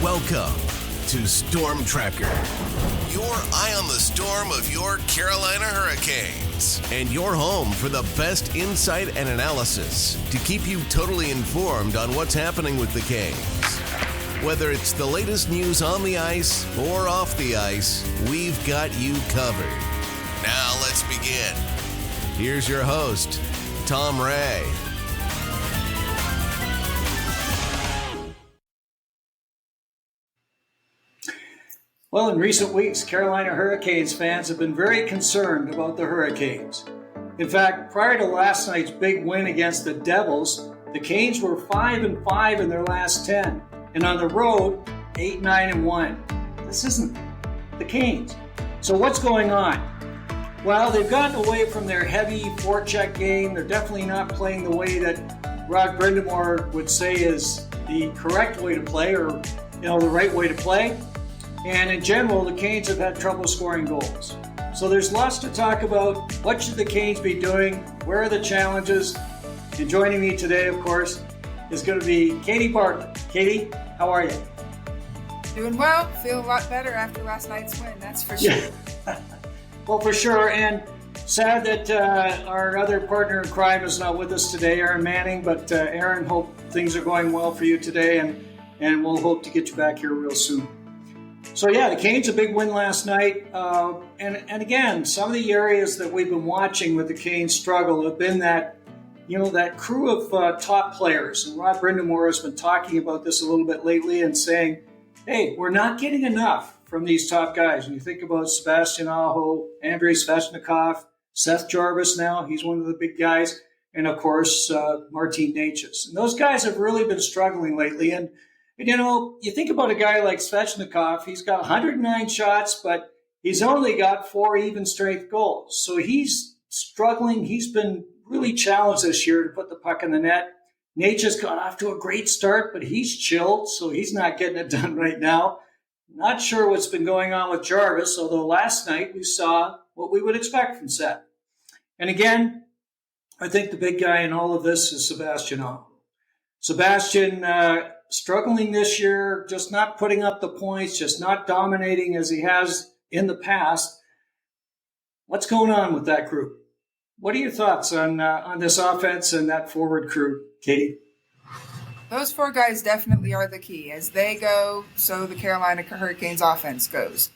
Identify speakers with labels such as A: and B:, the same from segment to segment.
A: Welcome to Storm Tracker, your eye on the storm of your Carolina Hurricanes, and your home for the best insight and analysis to keep you totally informed on what's happening with the Canes. Whether it's the latest news on the ice or off the ice, we've got you covered. Now let's begin. Here's your host, Tom Ray.
B: Well, in recent weeks, Carolina Hurricanes fans have been very concerned about the Hurricanes. In fact, prior to last night's big win against the Devils, the Canes were 5-5 in their last 10, and on the road, 8-9-1. This isn't the Canes. So what's going on? Well, they've gotten away from their heavy forecheck game. They're definitely not playing the way that brind'amour would say is the correct way to play, or the right way to play. And in general, the Canes have had trouble scoring goals. So there's lots to talk about. What should the Canes be doing? Where are the challenges? And joining me today, of course, is going to be Katie Bartlett. Katie, how are you?
C: Doing well. Feel a lot better after last night's win, that's for sure.
B: Yeah. Well, for sure. And sad that our other partner in crime is not with us today, Aaron Manning. But Aaron, hope things are going well for you today, and we'll hope to get you back here real soon. So the Canes a big win last night, and again, some of the areas that we've been watching with the Canes struggle have been that crew of top players. And Rob Brind'amour has been talking about this a little bit lately and saying, hey, we're not getting enough from these top guys. When you think about Sebastian Aho, Andrei Svechnikov, Seth Jarvis now, he's one of the big guys, and of course, Martin Necas. And those guys have really been struggling lately. And you think about a guy like Svechnikov, he's got 109 shots, but he's only got 4 even-strength goals. So he's struggling. He's been really challenged this year to put the puck in the net. Necas got off to a great start, but he's chilled, so he's not getting it done right now. Not sure what's been going on with Jarvis, although last night we saw what we would expect from Seth. And again, I think the big guy in all of this is Sebastian Aho. Sebastian, struggling this year, just not putting up the points, just not dominating as he has in the past. What's going on with that group? What are your thoughts on this offense and that forward crew, Katie?
C: Those 4 guys definitely are the key. As they go, so the Carolina Hurricanes offense goes.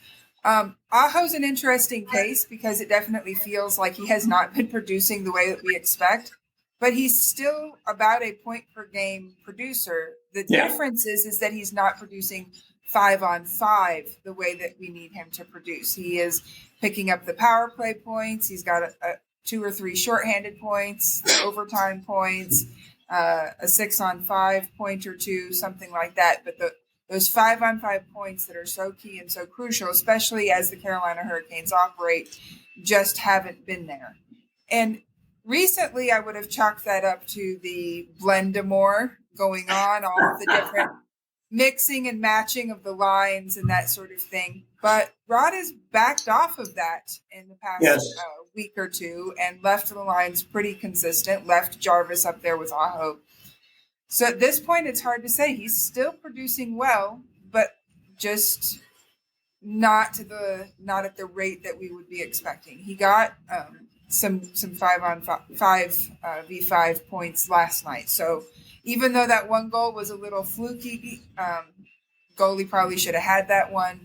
C: Aho's an interesting case because it definitely feels like he has not been producing the way that we expect, but he's still about a point-per-game producer. The difference is that he's not producing 5-on-5 the way that we need him to produce. He is picking up the power play points. He's got a 2 or 3 shorthanded points, the overtime points, a 6-on-5 point or 2, something like that. But those 5-on-5 points that are so key and so crucial, especially as the Carolina Hurricanes operate, just haven't been there. And recently, I would have chalked that up to the brind'amour going on, all of the different mixing and matching of the lines and that sort of thing. But Rod has backed off of that in the past week or two and left the lines pretty consistent, left Jarvis up there with Aho. So at this point, it's hard to say. He's still producing well, but just not at the rate that we would be expecting. He got some 5-on-5 v5 points last night. So even though that one goal was a little fluky, goalie probably should have had that one.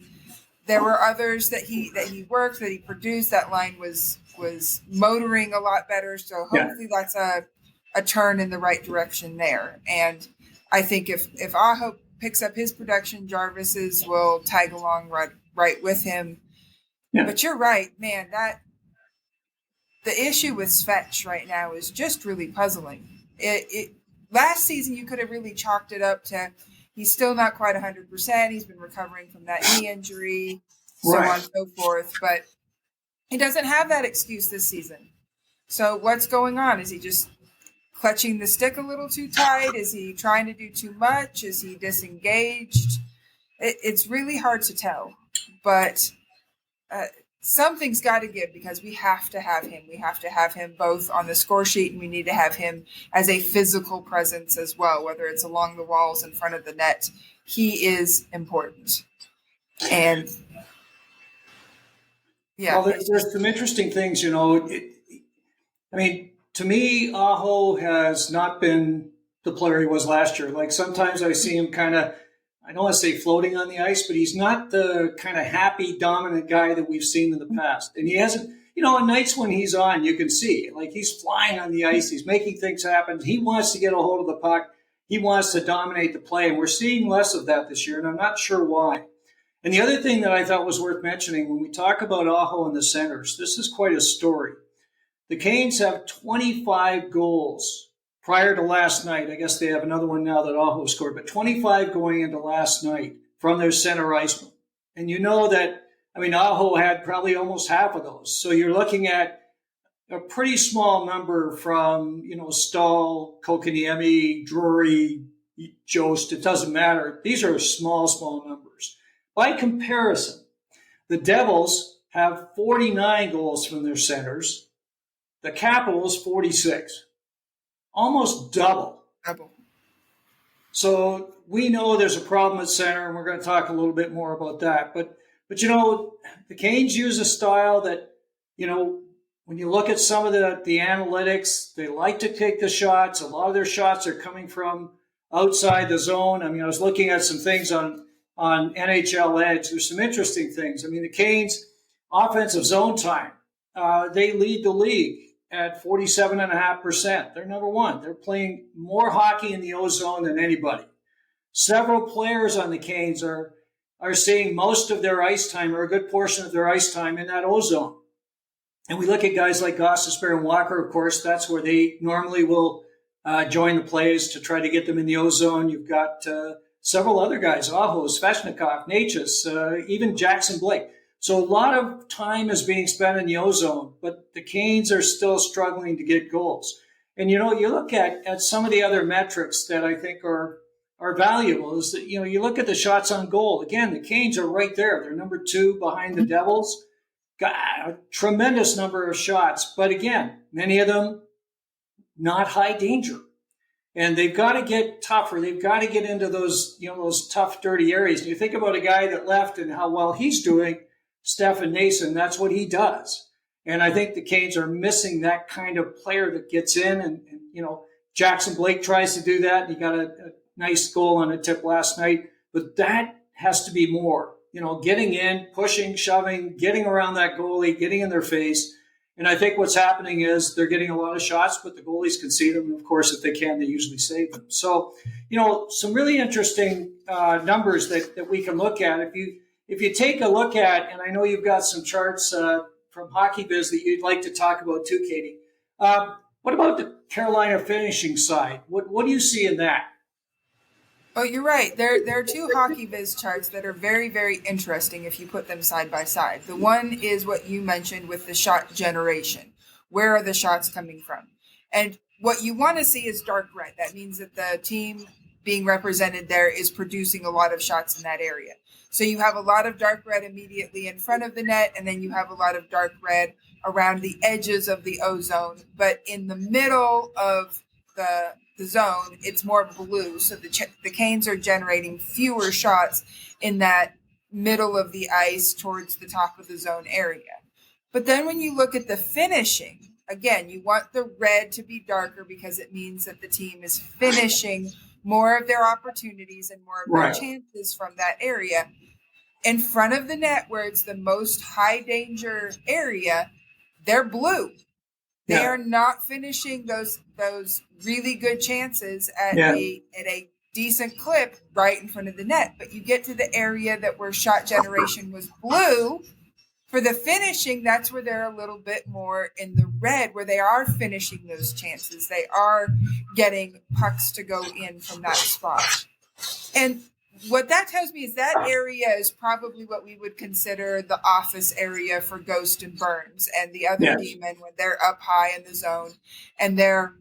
C: There were others that he worked, that he produced. That line was motoring a lot better. So hopefully that's a turn in the right direction there. And I think if Aho picks up his production, Jarvis's will tag along right with him. Yeah. But you're right, man, that the issue with Svech right now is just really puzzling. Last season, you could have really chalked it up to he's still not quite 100%. He's been recovering from that knee injury, so on and so forth. But he doesn't have that excuse this season. So what's going on? Is he just clutching the stick a little too tight? Is he trying to do too much? Is he disengaged? It's really hard to tell. But something's got to give because we have to have him. We have to have him both on the score sheet, and we need to have him as a physical presence as well, whether it's along the walls in front of the net. He is important. And yeah.
B: Well, there's some interesting things, to me, Aho has not been the player he was last year. Like sometimes I see him kind of, I don't want to say floating on the ice, but he's not the kind of happy, dominant guy that we've seen in the past. And he hasn't, on nights when he's on, you can see, like he's flying on the ice. He's making things happen. He wants to get a hold of the puck. He wants to dominate the play. And we're seeing less of that this year, and I'm not sure why. And the other thing that I thought was worth mentioning, when we talk about Aho in the centers, this is quite a story. The Canes have 25 goals prior to last night. I guess they have another one now that Aho scored, but 25 going into last night from their center iceman. And Aho had probably almost half of those. So you're looking at a pretty small number from, Stahl, Kokaniemi, Drury, Jost. It doesn't matter. These are small numbers. By comparison, the Devils have 49 goals from their centers. The Capitals, 46. Almost double. So we know there's a problem at center, and we're going to talk a little bit more about that. But the Canes use a style that, when you look at some of the analytics, they like to take the shots. A lot of their shots are coming from outside the zone. I was looking at some things on NHL Edge. There's some interesting things. The Canes' offensive zone time, they lead the league at 47.5%. They're number one. They're playing more hockey in the O-zone than anybody. Several players on the Canes are seeing most of their ice time, or a good portion of their ice time, in that O-zone. And we look at guys like Gostisbehere and Walker, of course. That's where they normally will join the plays to try to get them in the O-zone. You've got several other guys, Aho, Svechnikov, Necas, even Jackson Blake. So a lot of time is being spent in the O-zone, but the Canes are still struggling to get goals. And, you look at some of the other metrics that I think are valuable is that, you look at the shots on goal. Again, the Canes are right there. They're number 2 behind the Devils. Got a tremendous number of shots. But again, many of them not high danger. And they've got to get tougher. They've got to get into those, those tough, dirty areas. And you think about a guy that left and how well he's doing, Stefan Nason, that's what he does. And I think the Canes are missing that kind of player that gets in. And Jackson Blake tries to do that. And he got a nice goal on a tip last night. But that has to be more. Getting in, pushing, shoving, getting around that goalie, getting in their face. And I think what's happening is they're getting a lot of shots, but the goalies concede them. And of course, if they can, they usually save them. So, some really interesting numbers that we can look at. If you take a look at, and I know you've got some charts from Hockey Biz that you'd like to talk about too, Katie. What about the Carolina finishing side? What do you see in that?
C: Oh, you're right. There are 2 Hockey Biz charts that are very, very interesting if you put them side by side. The one is what you mentioned with the shot generation. Where are the shots coming from? And what you want to see is dark red. That means that the team being represented there is producing a lot of shots in that area. So you have a lot of dark red immediately in front of the net, and then you have a lot of dark red around the edges of the O-zone. But in the middle of the zone, it's more blue. So the Canes are generating fewer shots in that middle of the ice towards the top of the zone area. But then when you look at the finishing, again, you want the red to be darker because it means that the team is finishing more of their opportunities and more of their chances from that area. In front of the net, where it's the most high danger area, they're blue. They are not finishing those really good chances at a decent clip right in front of the net. But you get to the area where shot generation was blue. For the finishing, that's where they're a little bit more in the red, where they are finishing those chances. They are getting pucks to go in from that spot. And what that tells me is that area is probably what we would consider the office area for Ghost and Burns and the other demon when they're up high in the zone and they're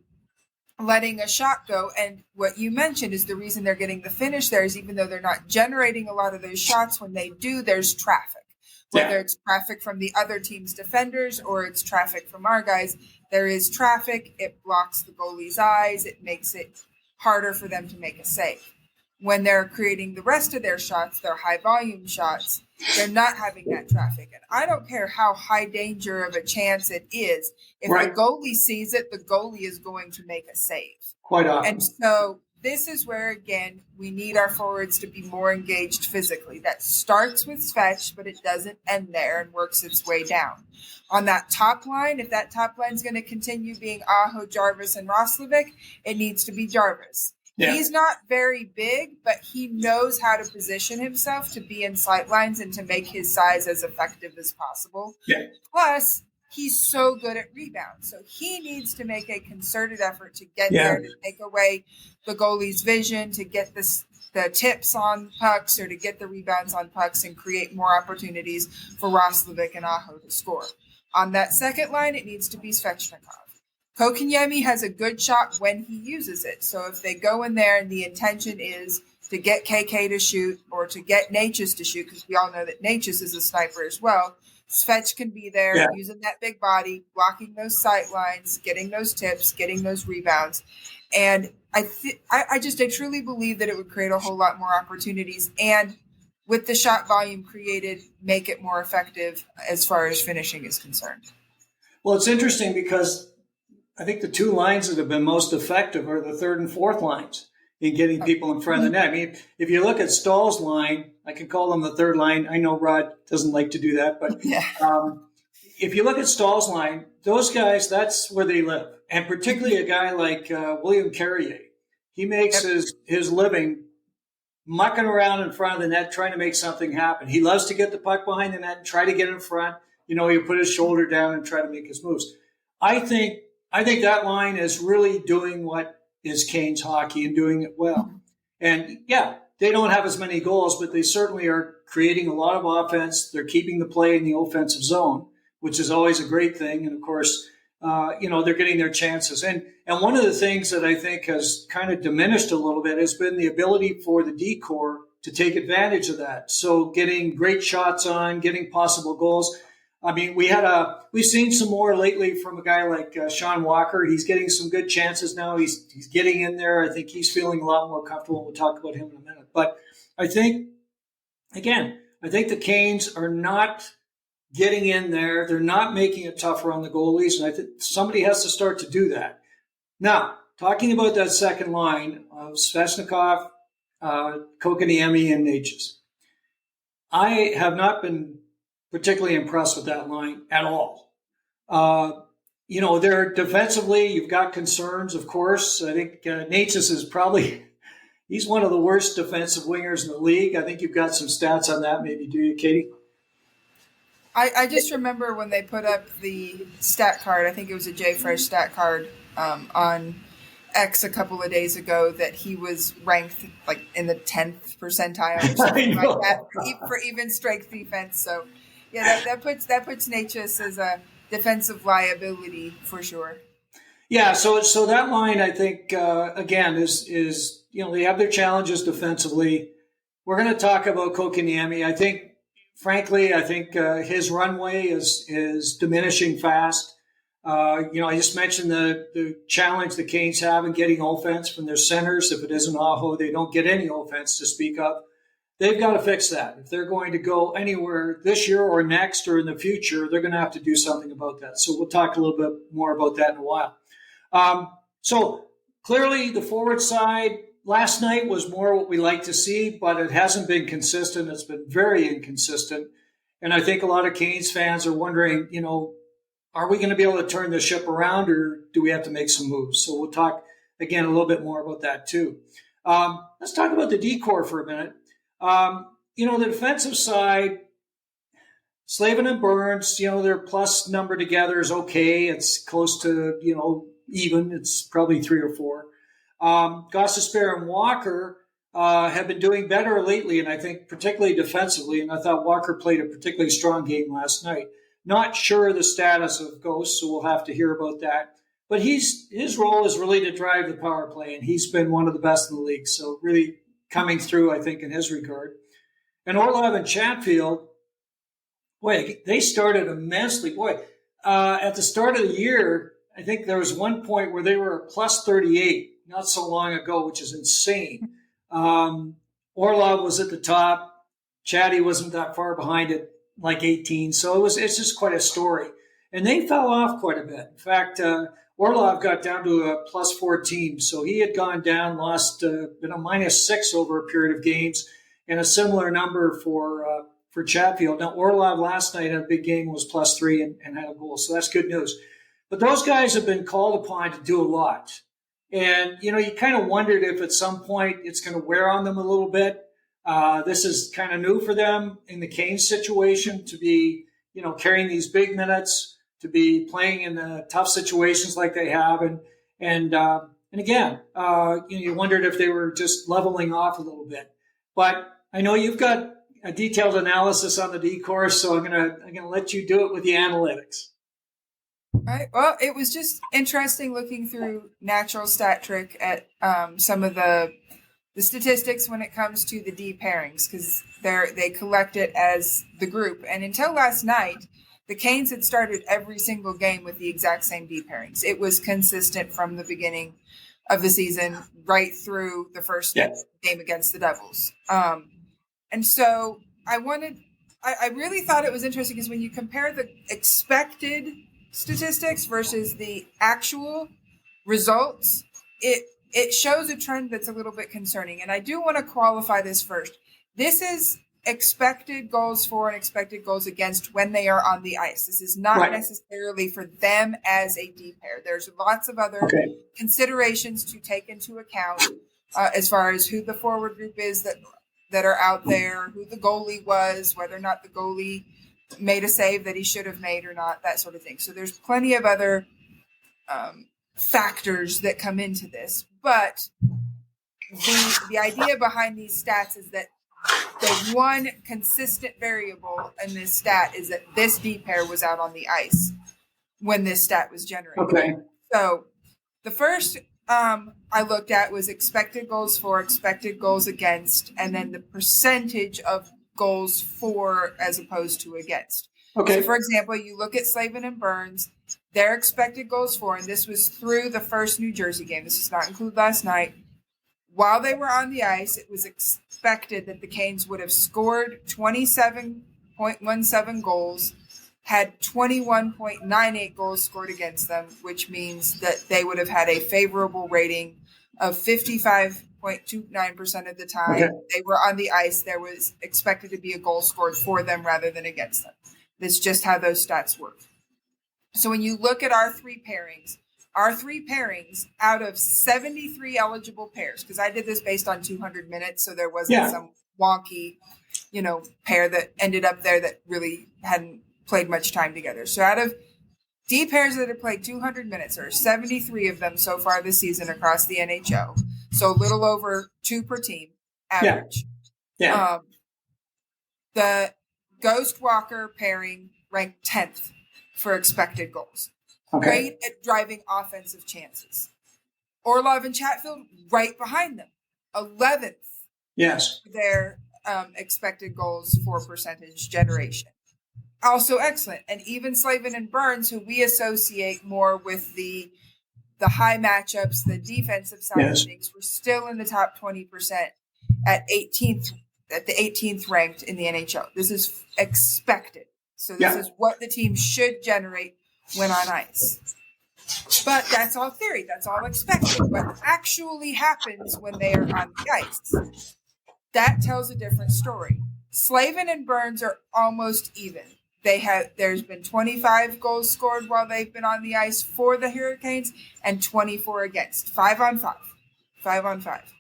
C: letting a shot go. And what you mentioned is the reason they're getting the finish there is even though they're not generating a lot of those shots, when they do, there's traffic. whether it's traffic from the other team's defenders or it's traffic from our guys. There is traffic. It blocks the goalie's eyes. It makes it harder for them to make a save. When they're creating the rest of their shots, their high volume shots, they're not having that traffic. And I don't care how high danger of a chance it is. If the goalie sees it, the goalie is going to make a save.
B: Quite often.
C: And so this is where, again, we need our forwards to be more engaged physically. That starts with Svech, but it doesn't end there and works its way down. On that top line, if that top line is going to continue being Aho, Jarvis, and Roslovic, it needs to be Jarvis. Yeah. He's not very big, but he knows how to position himself to be in sight lines and to make his size as effective as possible. Yeah. Plus, he's so good at rebounds. So he needs to make a concerted effort to get there, to take away the goalie's vision, to get the tips on pucks or to get the rebounds on pucks and create more opportunities for Roslovic and Aho to score. On that second line, it needs to be Svechnikov. Kotkaniemi has a good shot when he uses it. So if they go in there and the intention is to get KK to shoot or to get Necas to shoot, because we all know that Necas is a sniper as well, Svech can be there using that big body, blocking those sight lines, getting those tips, getting those rebounds. And I truly believe that it would create a whole lot more opportunities and with the shot volume created, make it more effective as far as finishing is concerned.
B: Well, it's interesting because I think the two lines that have been most effective are the third and fourth lines in getting people in front of the net. I mean, if you look at Stahl's line, I can call them the third line. I know Rod doesn't like to do that, but if you look at Stahl's line, those guys, that's where they live. And particularly a guy like William Carrier. He makes his living mucking around in front of the net, trying to make something happen. He loves to get the puck behind the net and try to get in front. You know, he'll put his shoulder down and try to make his moves. I think that line is really doing what is Canes hockey and doing it well. And they don't have as many goals, but they certainly are creating a lot of offense. They're keeping the play in the offensive zone, which is always a great thing. And of course, they're getting their chances. And one of the things that I think has kind of diminished a little bit has been the ability for the D-corps to take advantage of that. So getting great shots on, getting possible goals. I mean, we've seen some more lately from a guy like Sean Walker. He's getting some good chances now. He's getting in there. I think he's feeling a lot more comfortable. We'll talk about him in a minute. But I think the Canes are not getting in there. They're not making it tougher on the goalies. And I think somebody has to start to do that. Now, talking about that second line of Svechnikov, Kotkaniemi, and Necas. I have not been particularly impressed with that line at all. They're defensively, you've got concerns, of course. I think Necas is he's one of the worst defensive wingers in the league. I think you've got some stats on that. Maybe do you, Katie?
C: I just remember when they put up the stat card, I think it was a JFresh stat card on X a couple of days ago, that he was ranked like in the 10th percentile or something like that for even strength defense. So that puts Necas as a defensive liability for sure.
B: Yeah, so that line, I think, again, is they have their challenges defensively. We're going to talk about Kotkaniemi. I think his runway is diminishing fast. I just mentioned the challenge the Canes have in getting offense from their centers. If it isn't Aho, they don't get any offense to speak of. They've got to fix that. If they're going to go anywhere this year or next or in the future, they're going to have to do something about that. So we'll talk a little bit more about that in a while. So clearly the forward side last night was more what we like to see, but it hasn't been consistent. It's been very inconsistent. And I think a lot of Canes fans are wondering, are we going to be able to turn the ship around, or do we have to make some moves? So we'll talk again a little bit more about that too. Let's talk about the D-corps for a minute. The defensive side, Slavin and Burns, their plus number together is okay. It's close to, even. It's probably 3 or 4. Gostisbehere and Walker have been doing better lately, and I think particularly defensively. And I thought Walker played a particularly strong game last night. Not sure the status of Ghost, so we'll have to hear about that. But his role is really to drive the power play, and he's been one of the best in the league. So really coming through, I think, in his regard. And Orlov and Chatfield, Boy, they started immensely. Boy, at the start of the year, I think there was one point where they were plus 38 not so long ago, which is insane. Orlov was at the top. Chatty wasn't that far behind it, like 18. So it's just quite a story. And they fell off quite a bit. In fact, Orlov got down to a plus 14. So he had gone down, lost been a minus 6 over a period of games, and a similar number for Chatfield. Now, Orlov last night in a big game was plus 3 and had a goal. So that's good news. But those guys have been called upon to do a lot. And, you kind of wondered if at some point it's going to wear on them a little bit. This is kind of new for them in the Canes situation to be, carrying these big minutes, to be playing in the tough situations like they have. And again, you wondered if they were just leveling off a little bit. But I know you've got a detailed analysis on the D course, so I'm gonna let you do it with the analytics.
C: All right. Well, it was just interesting looking through Natural Stat Trick at some of the statistics when it comes to the D pairings, because they collect it as the group. And until last night, the Canes had started every single game with the exact same D pairings. It was consistent from the beginning of the season right through the first game against the Devils. And so I really thought it was interesting because when you compare the expected statistics versus the actual results, it shows a trend that's a little bit concerning. And I do want to qualify this first. This is expected goals for and expected goals against when they are on the ice. This is not necessarily for them as a D pair. There's lots of other considerations to take into account as far as who the forward group is that are out there, who the goalie was, whether or not the goalie made a save that he should have made or not, that sort of thing. So there's plenty of other factors that come into this. But the idea behind these stats is that the one consistent variable in this stat is that this D pair was out on the ice when this stat was generated.
B: Okay.
C: So the first I looked at was expected goals for, expected goals against, and then the percentage of goals for as opposed to against. Okay. So, for example, you look at Slavin and Burns, their expected goals for, and this was through the first New Jersey game. This does not include last night. While they were on the ice, it was expected that the Canes would have scored 27.17 goals, had 21.98 goals scored against them, which means that they would have had a favorable rating of 55.29% of the time they were on the ice. There was expected to be a goal scored for them rather than against them. That's just how those stats work. So when you look at our three pairings out of 73 eligible pairs, because I did this based on 200 minutes, so there wasn't some wonky, pair that ended up there that really hadn't played much time together. So out of D pairs that have played 200 minutes, there are 73 of them so far this season across the NHL. So a little over 2 per team average. Yeah. The Ghost Walker pairing ranked 10th for expected goals. Great at driving offensive chances. Orlov and Chatfield right behind them. 11th.
B: Yes.
C: Their expected goals for percentage generation. Also excellent. And even Slavin and Burns, who we associate more with the high matchups, the defensive side of things, were still in the top 20% at the 18th ranked in the NHL. This is expected. So this is what the team should generate when on ice. But that's all theory. That's all expected. What actually happens when they are on the ice, that tells a different story. Slavin and Burns are almost even. There's been 25 goals scored while they've been on the ice for the Hurricanes and 24 against. 5 on 5. 5 on 5.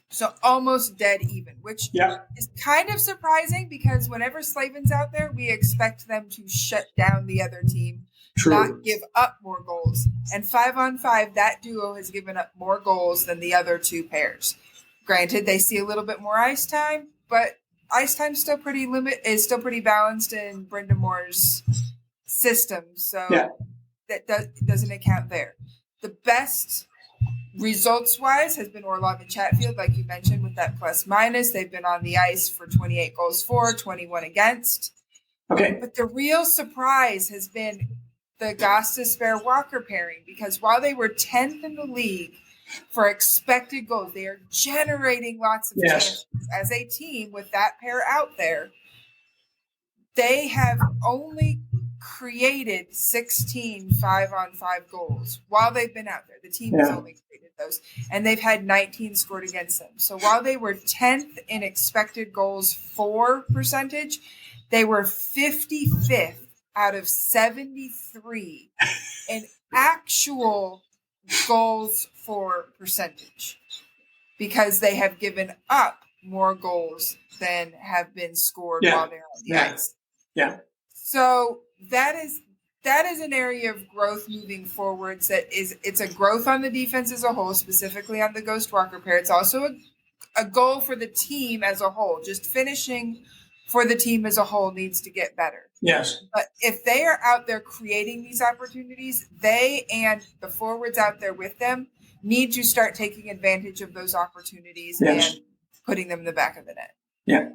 C: So almost dead even, which is kind of surprising because whenever Slavin's out there, we expect them to shut down the other team, not give up more goals. And 5 on 5, that duo has given up more goals than the other two pairs. Granted, they see a little bit more ice time, but ice time is still pretty balanced in brind'amour's system, so that doesn't account there. The best results-wise has been Orlov and Chatfield, like you mentioned, with that plus-minus. They've been on the ice for 28 goals for, 21 against.
B: Okay.
C: But the real surprise has been the Gostisbehere Walker pairing, because while they were 10th in the league for expected goals, they are generating lots of chances as a team with that pair out there. They have only created 16 5-on-5 goals while they've been out there. The team has only created those, and they've had 19 scored against them. So while they were 10th in expected goals for percentage, they were 55th out of 73 in actual goals for percentage, because they have given up more goals than have been scored while they're on the ice.
B: Yeah.
C: So that is an area of growth moving forwards. It's a growth on the defense as a whole, specifically on the Ghost Walker pair. It's also a goal for the team as a whole. Just finishing for the team as a whole needs to get better.
B: Yes.
C: But if they are out there creating these opportunities, they and the forwards out there with them need to start taking advantage of those opportunities and putting them in the back of the net.
B: Yeah.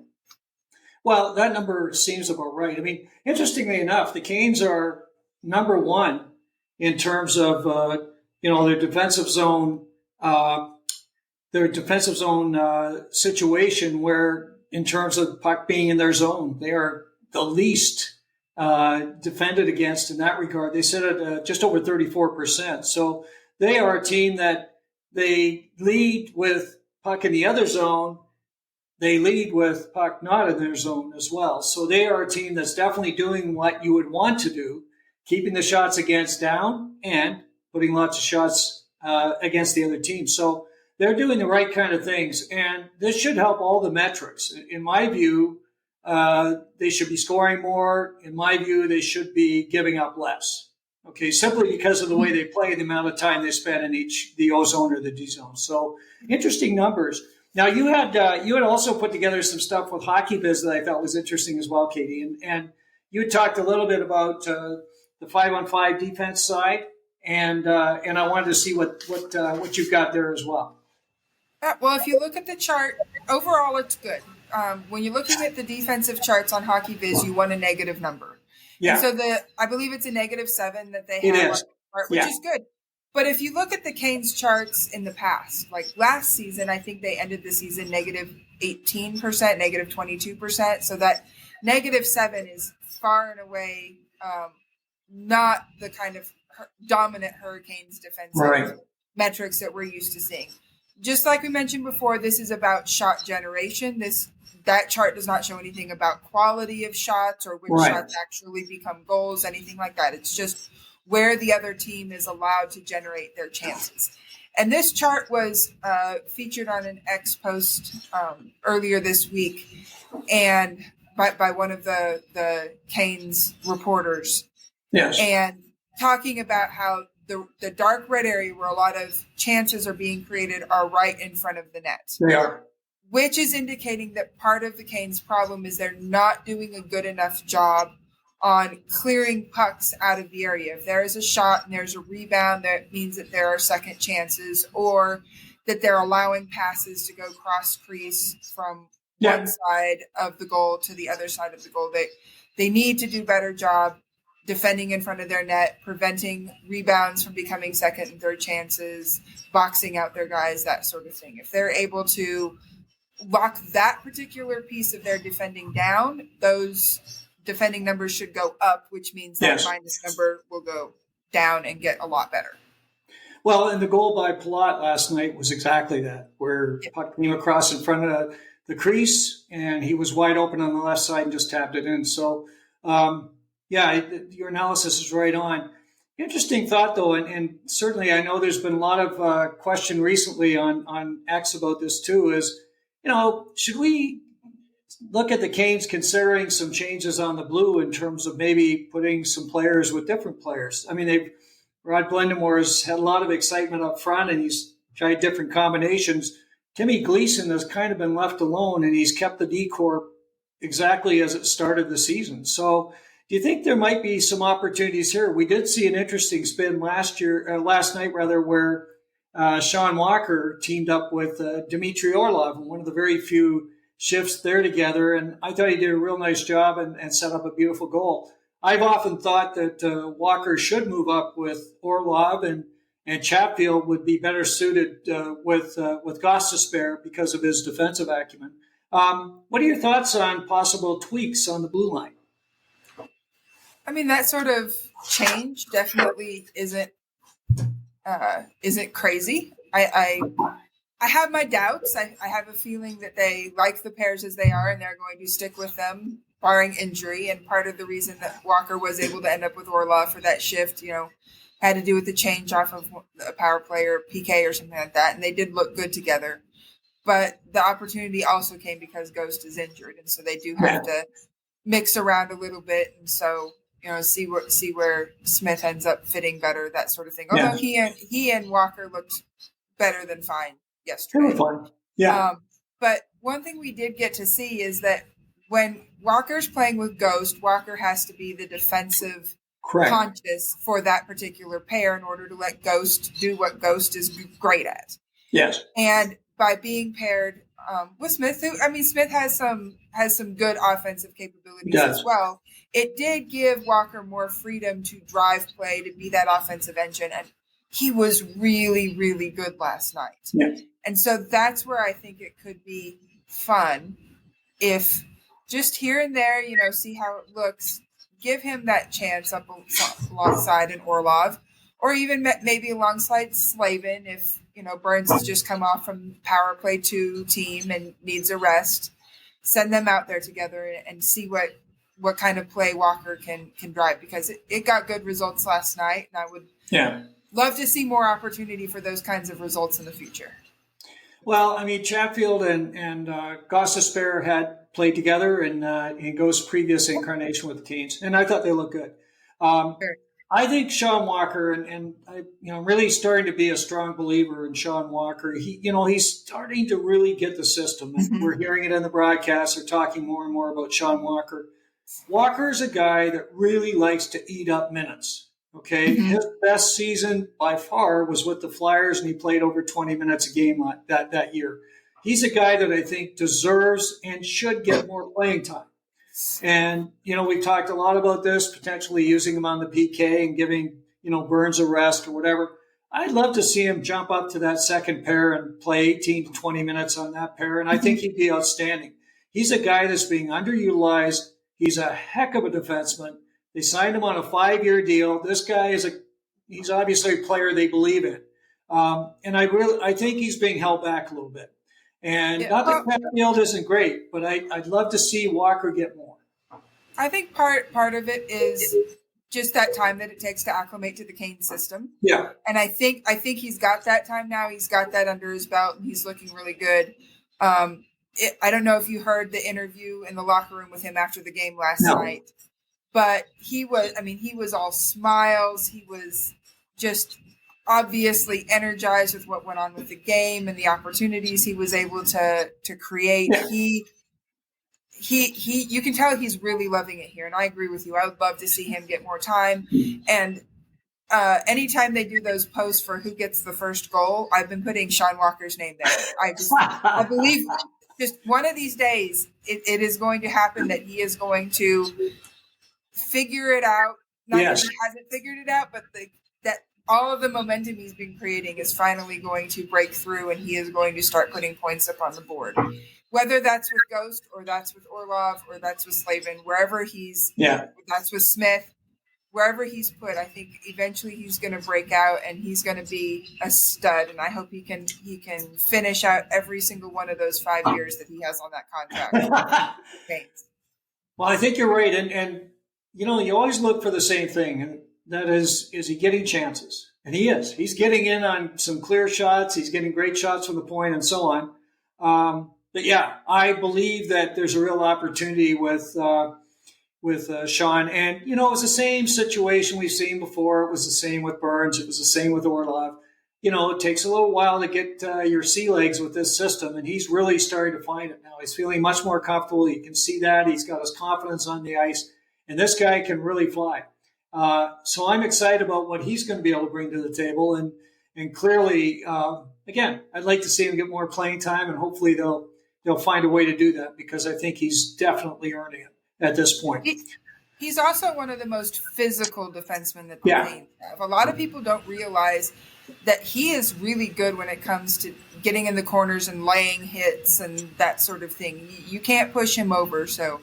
B: Well, that number seems about right. I mean, interestingly enough, the Canes are number one in terms of their defensive zone situation, where in terms of puck being in their zone, they are the least defended against in that regard. They sit at just over 34%. So they are a team that they lead with puck in the other zone. They lead with puck not in their zone as well. So they are a team that's definitely doing what you would want to do, keeping the shots against down and putting lots of shots against the other team. So they're doing the right kind of things. And this should help all the metrics. In my view, they should be scoring more. In my view, they should be giving up less. Okay, simply because of the way they play, the amount of time they spend in the O zone or the D zone. So interesting numbers. Now, you had also put together some stuff with HockeyViz that I thought was interesting as well, Katie. And you talked a little bit about the 5-on-5 defense side, and I wanted to see what you've got there as well.
C: Well, if you look at the chart, overall it's good. When you're looking at the defensive charts on HockeyViz, you want a negative number. Yeah. And so I believe it's a -7 that they have on the chart, which is good. But if you look at the Canes charts in the past, like last season, I think they ended the season -18%, -22%. So that -7 is far and away not the kind of dominant Hurricanes defensive metrics that we're used to seeing. Just like we mentioned before, this is about shot generation. That chart does not show anything about quality of shots or which shots actually become goals, anything like that. It's just where the other team is allowed to generate their chances. And this chart was featured on an X post earlier this week, and by one of the Canes reporters. Yes. And talking about how the dark red area where a lot of chances are being created are right in front of the net.
B: They are.
C: Which is indicating that part of the Canes' problem is they're not doing a good enough job on clearing pucks out of the area. If there is a shot and there's a rebound, that means that there are second chances, or that they're allowing passes to go cross crease from one side of the goal to the other side of the goal. They need to do a better job defending in front of their net, preventing rebounds from becoming second and third chances, boxing out their guys, that sort of thing. If they're able to lock that particular piece of their defending down, those defending numbers should go up, which means that minus number will go down and get a lot better.
B: Well, and the goal by Palat last night was exactly that, where puck came across in front of the crease, and he was wide open on the left side and just tapped it in. So, your analysis is right on. Interesting thought, though, and certainly I know there's been a lot of question recently on X about this too, is, should we look at the Canes considering some changes on the blue in terms of maybe putting some players with different players? I mean, Rod Brind'amour has had a lot of excitement up front, and he's tried different combinations. Timmy Gleason has kind of been left alone, and he's kept the D-corps exactly as it started the season. So do you think there might be some opportunities here? We did see an interesting spin last night, where Sean Walker teamed up with Dmitry Orlov, one of the very few shifts there together. And I thought he did a real nice job and set up a beautiful goal. I've often thought that Walker should move up with Orlov, and Chatfield would be better suited with Gostisbehere because of his defensive acumen. What are your thoughts on possible tweaks on the blue line?
C: I mean, that sort of change definitely isn't crazy. I have my doubts. I have a feeling that they like the pairs as they are, and they're going to stick with them, barring injury. And part of the reason that Walker was able to end up with Orlov for that shift, had to do with the change off of a power play or PK or something like that. And they did look good together. But the opportunity also came because Ghost is injured, and so they do have to mix around a little bit. And so, see where Smith ends up fitting better, that sort of thing. Although he and Walker looked better than fine yesterday.
B: They were fine. Yeah.
C: But one thing we did get to see is that when Walker's playing with Ghost, Walker has to be the defensive conscious for that particular pair in order to let Ghost do what Ghost is great at.
B: Yes.
C: And by being paired with Smith, Smith has some good offensive capabilities as well. It did give Walker more freedom to drive play, to be that offensive engine, and he was really, really good last night.
B: Yeah.
C: And so that's where I think it could be fun if just here and there, see how it looks, give him that chance up alongside an Orlov, or even maybe alongside Slavin if, Burns has just come off from power play 2 team and needs a rest. Send them out there together and see what kind of play Walker can drive, because it got good results last night, and I would love to see more opportunity for those kinds of results in the future.
B: Well, Chatfield and Gostisbehere had played together in Ghost's previous incarnation with the Canes, and I thought they looked good.
C: Sure.
B: I think Sean Walker, and I'm really starting to be a strong believer in Sean Walker. He's starting to really get the system. And we're hearing it in the broadcast. They're talking more and more about Sean Walker. Walker's a guy that really likes to eat up minutes. Okay, his best season by far was with the Flyers, and he played over 20 minutes a game that year. He's a guy that I think deserves and should get more playing time. And, we've talked a lot about this, potentially using him on the PK and giving, Burns a rest or whatever. I'd love to see him jump up to that second pair and play 18 to 20 minutes on that pair, and I think he'd be outstanding. He's a guy that's being underutilized. He's a heck of a defenseman. They signed him on a 5-year deal. This guy he's obviously a player they believe in. And I think he's being held back a little bit. And not that Chatfield isn't great, but I'd love to see Walker get more.
C: I think part of it is just that time that it takes to acclimate to the Kane system.
B: Yeah.
C: And I think he's got that time now. He's got that under his belt, and he's looking really good. I don't know if you heard the interview in the locker room with him after the game last night, but he was all smiles. He was just obviously energized with what went on with the game and the opportunities he was able to create. Yeah. He you can tell he's really loving it here, and I agree with you. I would love to see him get more time. And anytime they do those posts for who gets the first goal, I've been putting Sean Walker's name there. I believe just one of these days it is going to happen that he is going to figure it out. Not that he hasn't figured it out, but that all of the momentum he's been creating is finally going to break through, and he is going to start putting points up on the board. Whether that's with Ghost or that's with Orlov or that's with Slavin, wherever that's with Smith, wherever he's put, I think eventually he's going to break out and he's going to be a stud. And I hope he can finish out every single one of those 5 years that he has on that contract. Thanks.
B: Well, I think you're right. And you always look for the same thing. And that is he getting chances? And he is. He's getting in on some clear shots. He's getting great shots from the point and so on. But yeah, I believe that there's a real opportunity with Sean. And, it was the same situation we've seen before. It was the same with Burns. It was the same with Orlov. It takes a little while to get your sea legs with this system. And he's really starting to find it now. He's feeling much more comfortable. You can see that. He's got his confidence on the ice. And this guy can really fly. So I'm excited about what he's going to be able to bring to the table. And clearly, again, I'd like to see him get more playing time. And hopefully they'll they'll find a way to do that, because I think he's definitely earning it at this point.
C: He's also one of the most physical defensemen that the
B: Yeah.
C: Canes have. A lot of people don't realize that he is really good when it comes to getting in the corners and laying hits and that sort of thing. You can't push him over, so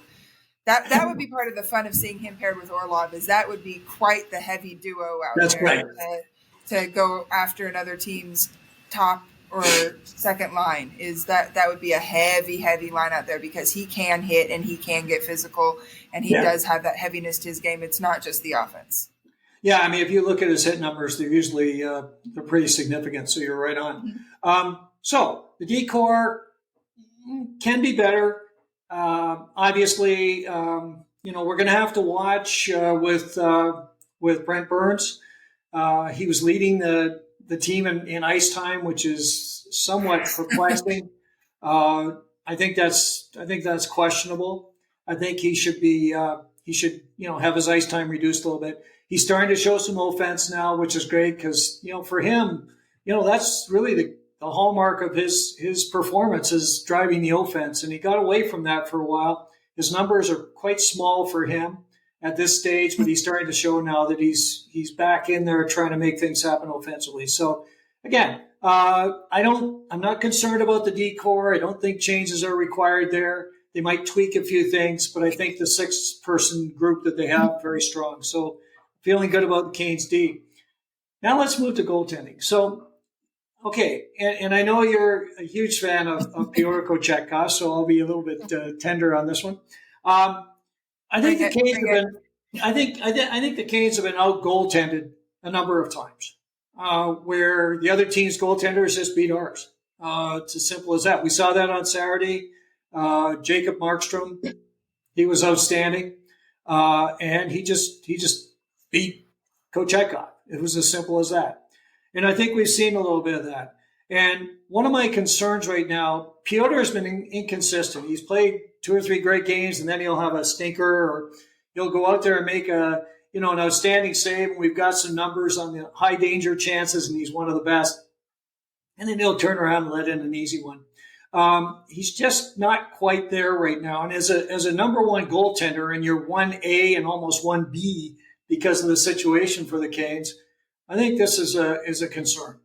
C: that would be part of the fun of seeing him paired with Orlov. Is that would be quite the heavy duo out
B: That's
C: there
B: right.
C: to go after another team's top or second line. Is that would be a heavy line out there, because he can hit and he can get physical, and he does have that heaviness to his game. It's not just the offense.
B: Yeah, I mean, if you look at his hit numbers, they're usually they're pretty significant. So you're right on. So the D-core can be better. Obviously, we're going to have to watch with Brent Burns. He was leading the team in ice time, which is somewhat perplexing. I think that's questionable. I think he should have his ice time reduced a little bit. He's starting to show some offense now, which is great, because for him, that's really the hallmark of his performance is driving the offense, and he got away from that for a while. His numbers are quite small for him at this stage, but he's starting to show now that he's back in there trying to make things happen offensively. So again, I'm not concerned about the D-core. I don't think changes are required there. They might tweak a few things, but I think the 6-person group that they have very strong. So feeling good about the Canes D. Now let's move to goaltending. So, okay, and I know you're a huge fan of Pyotr Kochetkov, so I'll be a little bit tender on this one. I think the Canes have been. I think the Canes have been out goaltended a number of times, where the other team's goaltenders just beat ours. It's as simple as that. We saw that on Saturday. Jacob Markstrom, he was outstanding, and he just beat Kochetkov. It was as simple as that. And I think we've seen a little bit of that. And one of my concerns right now, Pyotr has been inconsistent. He's played 2 or 3 great games, and then he'll have a stinker, or he'll go out there and make an outstanding save. And we've got some numbers on the high danger chances, and he's one of the best. And then he'll turn around and let in an easy one. He's just not quite there right now. And as a number one goaltender, and you're 1A and almost 1B because of the situation for the Canes, I think this is a concern.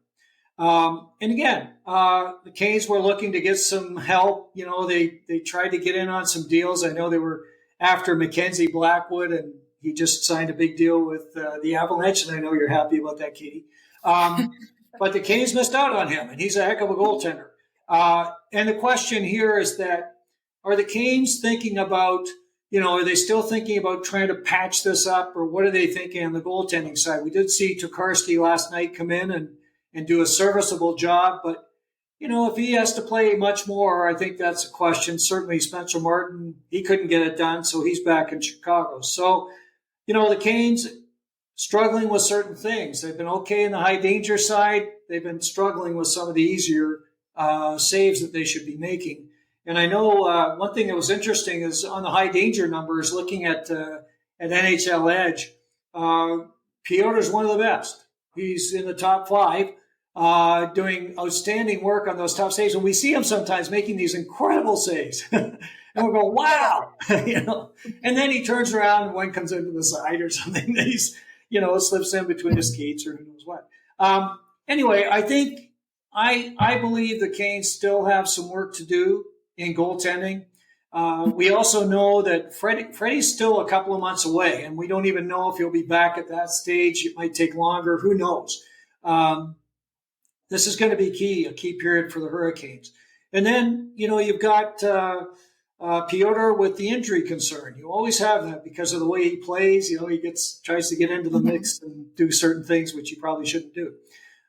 B: And again, the Canes were looking to get some help. They tried to get in on some deals. I know they were after Mackenzie Blackwood, and he just signed a big deal with the Avalanche, and I know you're happy about that, Katie. But the Canes missed out on him, and he's a heck of a goaltender. And the question here is that, are the Canes thinking about, are they still thinking about trying to patch this up, or what are they thinking on the goaltending side? We did see Tokarski last night come in and do a serviceable job, but, if he has to play much more, I think that's a question. Certainly Spencer Martin, he couldn't get it done, so he's back in Chicago. So, the Canes struggling with certain things. They've been okay in the high danger side. They've been struggling with some of the easier saves that they should be making. And I know one thing that was interesting is on the high danger numbers, looking at NHL Edge, Piotr's one of the best. He's in the top 5, doing outstanding work on those top saves. And we see him sometimes making these incredible saves. And we're going, wow, And then he turns around and one comes into the side or something that he's, slips in between his skates or who knows what. Anyway, I think I believe the Canes still have some work to do in goaltending. We also know that Freddie's still a couple of months away, and we don't even know if he'll be back at that stage. It might take longer. Who knows? This is going to be a key period for the Hurricanes. And then, you've got Pyotr with the injury concern. You always have that because of the way he plays. He tries to get into the mix and do certain things which he probably shouldn't do.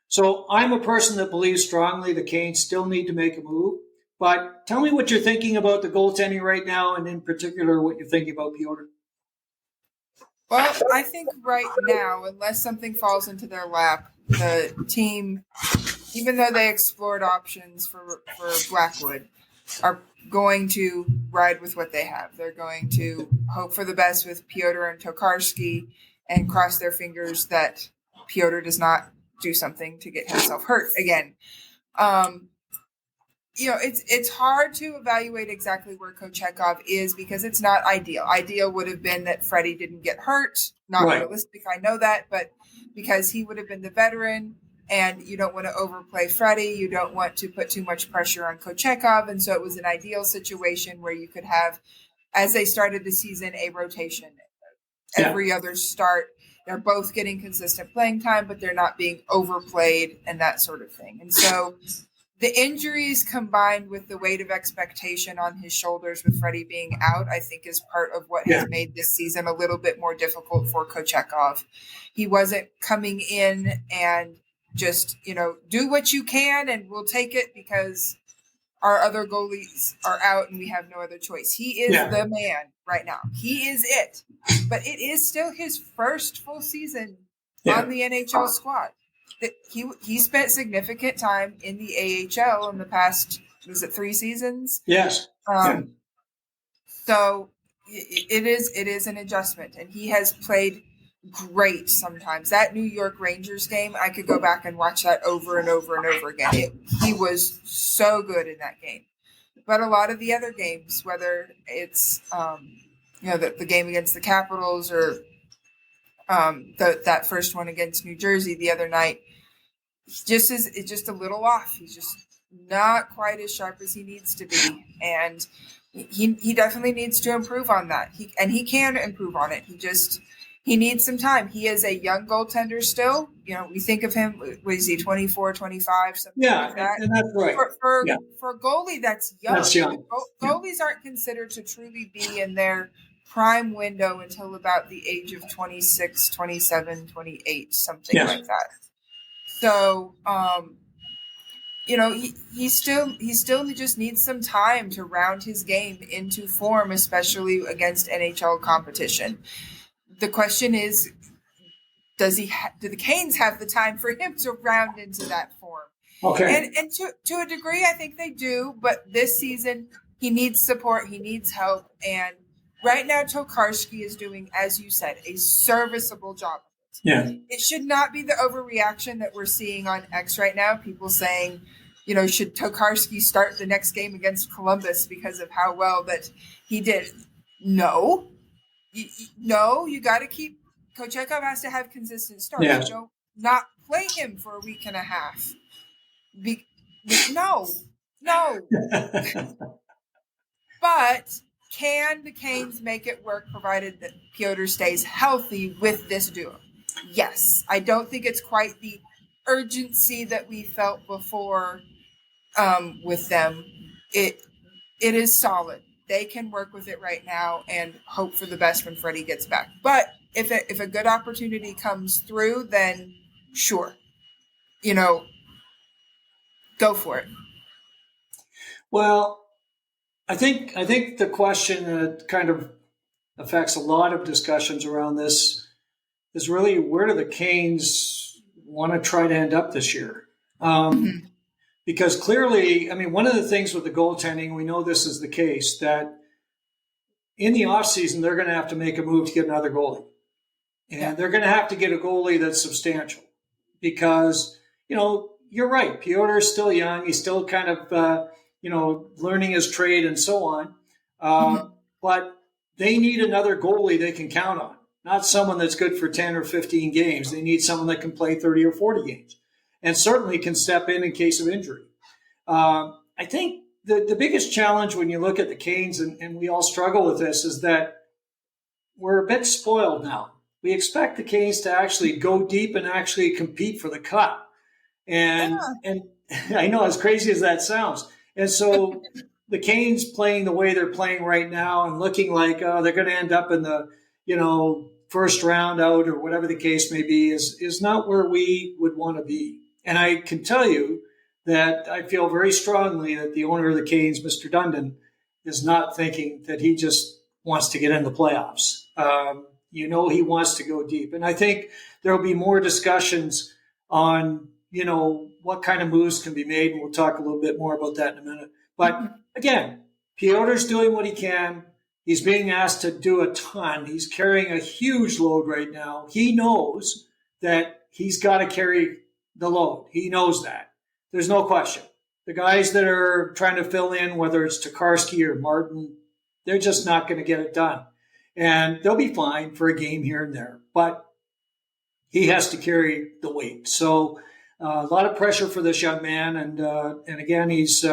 B: So I'm a person that believes strongly the Canes still need to make a move. But tell me what you're thinking about the goaltending right now, and in particular, what you're thinking about Pyotr.
C: Well, I think right now, unless something falls into their lap, the team, even though they explored options for Blackwood, are going to ride with what they have. They're going to hope for the best with Pyotr and Tokarski and cross their fingers that Pyotr does not do something to get himself hurt again. it's hard to evaluate exactly where Kochetkov is because it's not ideal. Ideal would have been that Freddie didn't get hurt. Not
B: Right.
C: realistic, I know that, but because he would have been the veteran, and you don't want to overplay Freddie, you don't want to put too much pressure on Kochetkov, and so it was an ideal situation where you could have, as they started the season, a rotation. Every other start, they're both getting consistent playing time, but they're not being overplayed and that sort of thing. And so the injuries combined with the weight of expectation on his shoulders with Freddie being out, I think is part of what has made this season a little bit more difficult for Kochetkov. He wasn't coming in and just, do what you can and we'll take it because our other goalies are out and we have no other choice. He is the man right now. He is it. But it is still his first full season on the NHL squad. He spent significant time in the AHL in the past, was it 3 seasons?
B: Yes.
C: So it is an adjustment, and he has played great sometimes. That New York Rangers game, I could go back and watch that over and over and over again. He was so good in that game. But a lot of the other games, whether it's the game against the Capitals or that first one against New Jersey the other night, it's just a little off. He's just not quite as sharp as he needs to be, and he definitely needs to improve on that. He can improve on it. He needs some time. He is a young goaltender still. We think of him, what is he, 24, 25, something like that.
B: And that's right.
C: For a goalie, that's young.
B: That's young.
C: Goalies aren't considered to truly be in their prime window until about the age of 26, 27, 28, something like that. So, he still just needs some time to round his game into form, especially against NHL competition. The question is, do the Canes have the time for him to round into that form?
B: Okay.
C: And to a degree, I think they do. But this season, he needs support. He needs help. And right now, Tokarski is doing, as you said, a serviceable job.
B: Yeah.
C: It should not be the overreaction that we're seeing on X right now. People saying, should Tokarski start the next game against Columbus because of how well that he did? No. You got to keep – Kochetkov has to have consistent starts.
B: Yeah.
C: You don't not play him for a week and a half. No. But can the Canes make it work provided that Piotr stays healthy with this duo? Yes. I don't think it's quite the urgency that we felt before with them. It is solid. They can work with it right now and hope for the best when Freddie gets back. But if a good opportunity comes through, then sure, go for it.
B: Well, I think the question that kind of affects a lot of discussions around this is really, where do the Canes want to try to end up this year? Because clearly, one of the things with the goaltending, we know this is the case, that in the offseason, they're going to have to make a move to get another goalie. And they're going to have to get a goalie that's substantial because, you're right. Piotr is still young. He's still kind of, learning his trade and so on. But they need another goalie they can count on, not someone that's good for 10 or 15 games. They need someone that can play 30 or 40 games and certainly can step in case of injury. I think the biggest challenge when you look at the Canes, and we all struggle with this, is that we're a bit spoiled now. We expect the Canes to actually go deep and actually compete for the cup. And I know, as crazy as that sounds. And so the Canes playing the way they're playing right now and looking like they're going to end up in the, first round out or whatever the case may be is not where we would want to be. And I can tell you that I feel very strongly that the owner of the Canes, Mr. Dundon, is not thinking that he just wants to get in the playoffs. He wants to go deep. And I think there will be more discussions on, what kind of moves can be made. And we'll talk a little bit more about that in a minute. But again, Piotr's doing what he can. He's being asked to do a ton. He's carrying a huge load right now. He knows that he's got to carry the load. He knows that. There's no question. the guys that are trying to fill in, whether it's Tokarski or Martin, they're just not going to get it done. And they'll be fine for a game here and there, but he has to carry the weight. So a lot of pressure for this young man, and again, he's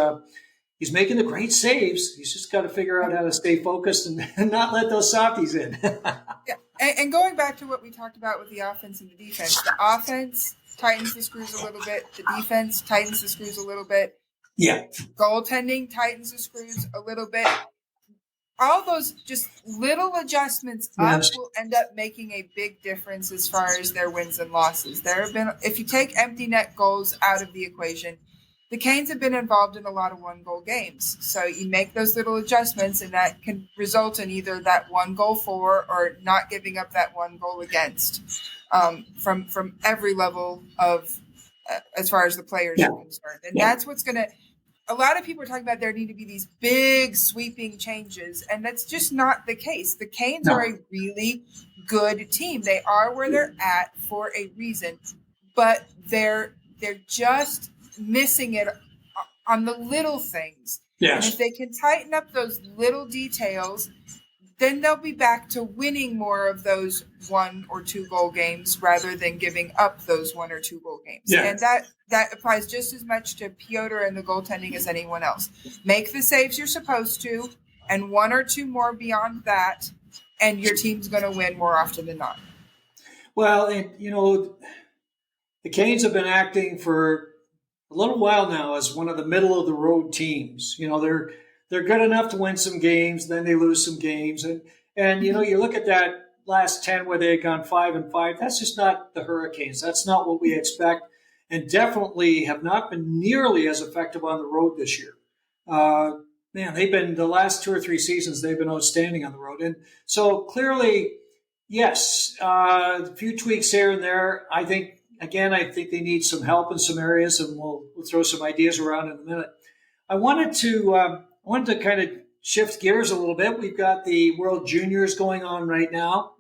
B: making the great saves. He's just got to figure out how to stay focused and not let those softies in.
C: Yeah, and going back to what we talked about with the offense and the defense, the offense tightens the screws a little bit. The defense tightens the screws a little bit.
B: Yeah.
C: Goaltending tightens the screws a little bit. All those just little adjustments up will end up making a big difference as far as their wins and losses. There have been, if you take empty net goals out of the equation, the Canes have been involved in a lot of 1-goal games. So you make those little adjustments, and that can result in either that 1 goal for or not giving up that 1 goal against from every level of as far as the players are concerned. And that's what's going to – a lot of people are talking about there need to be these big sweeping changes, and that's just not the case. The Canes are a really good team. They are where they're at for a reason, but they're just missing it on the little things.
B: Yes.
C: And if they can tighten up those little details, then they'll be back to winning more of those 1 or 2 goal games rather than giving up those 1 or 2 goal games.
B: Yeah.
C: And that applies just as much to Piotr and the goaltending as anyone else. Make the saves you're supposed to, and 1 or 2 more beyond that, and your team's going to win more often than not.
B: Well, the Canes have been acting for a little while now as one of the middle of the road teams. They're good enough to win some games, then they lose some games. And you look at that last 10 where they had gone 5-5, that's just not the Hurricanes. That's not what we expect, and definitely have not been nearly as effective on the road this year. They've been, the last 2 or 3 seasons, they've been outstanding on the road. And so clearly, yes, a few tweaks here and there. I think they need some help in some areas, and we'll throw some ideas around in a minute. I wanted to kind of shift gears a little bit. We've got the World Juniors going on right now.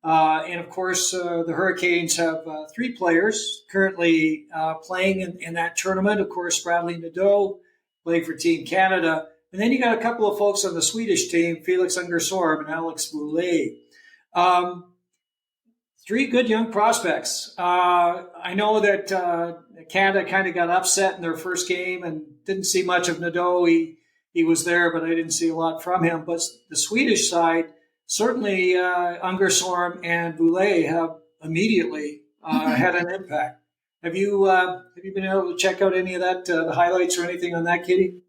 B: And of course, the Hurricanes have 3 players currently playing in that tournament. Of course, Bradley Nadeau playing for Team Canada. And then you got a couple of folks on the Swedish team, Felix Ungersorm and Alex Boulay. 3 good young prospects. I know that Canada kind of got upset in their first game and didn't see much of Nadeau. He was there, but I didn't see a lot from him. But the Swedish side, certainly Ungersorm and Boulay have immediately had an impact. Have you been able to check out any of that, the highlights or anything on that, Kitty?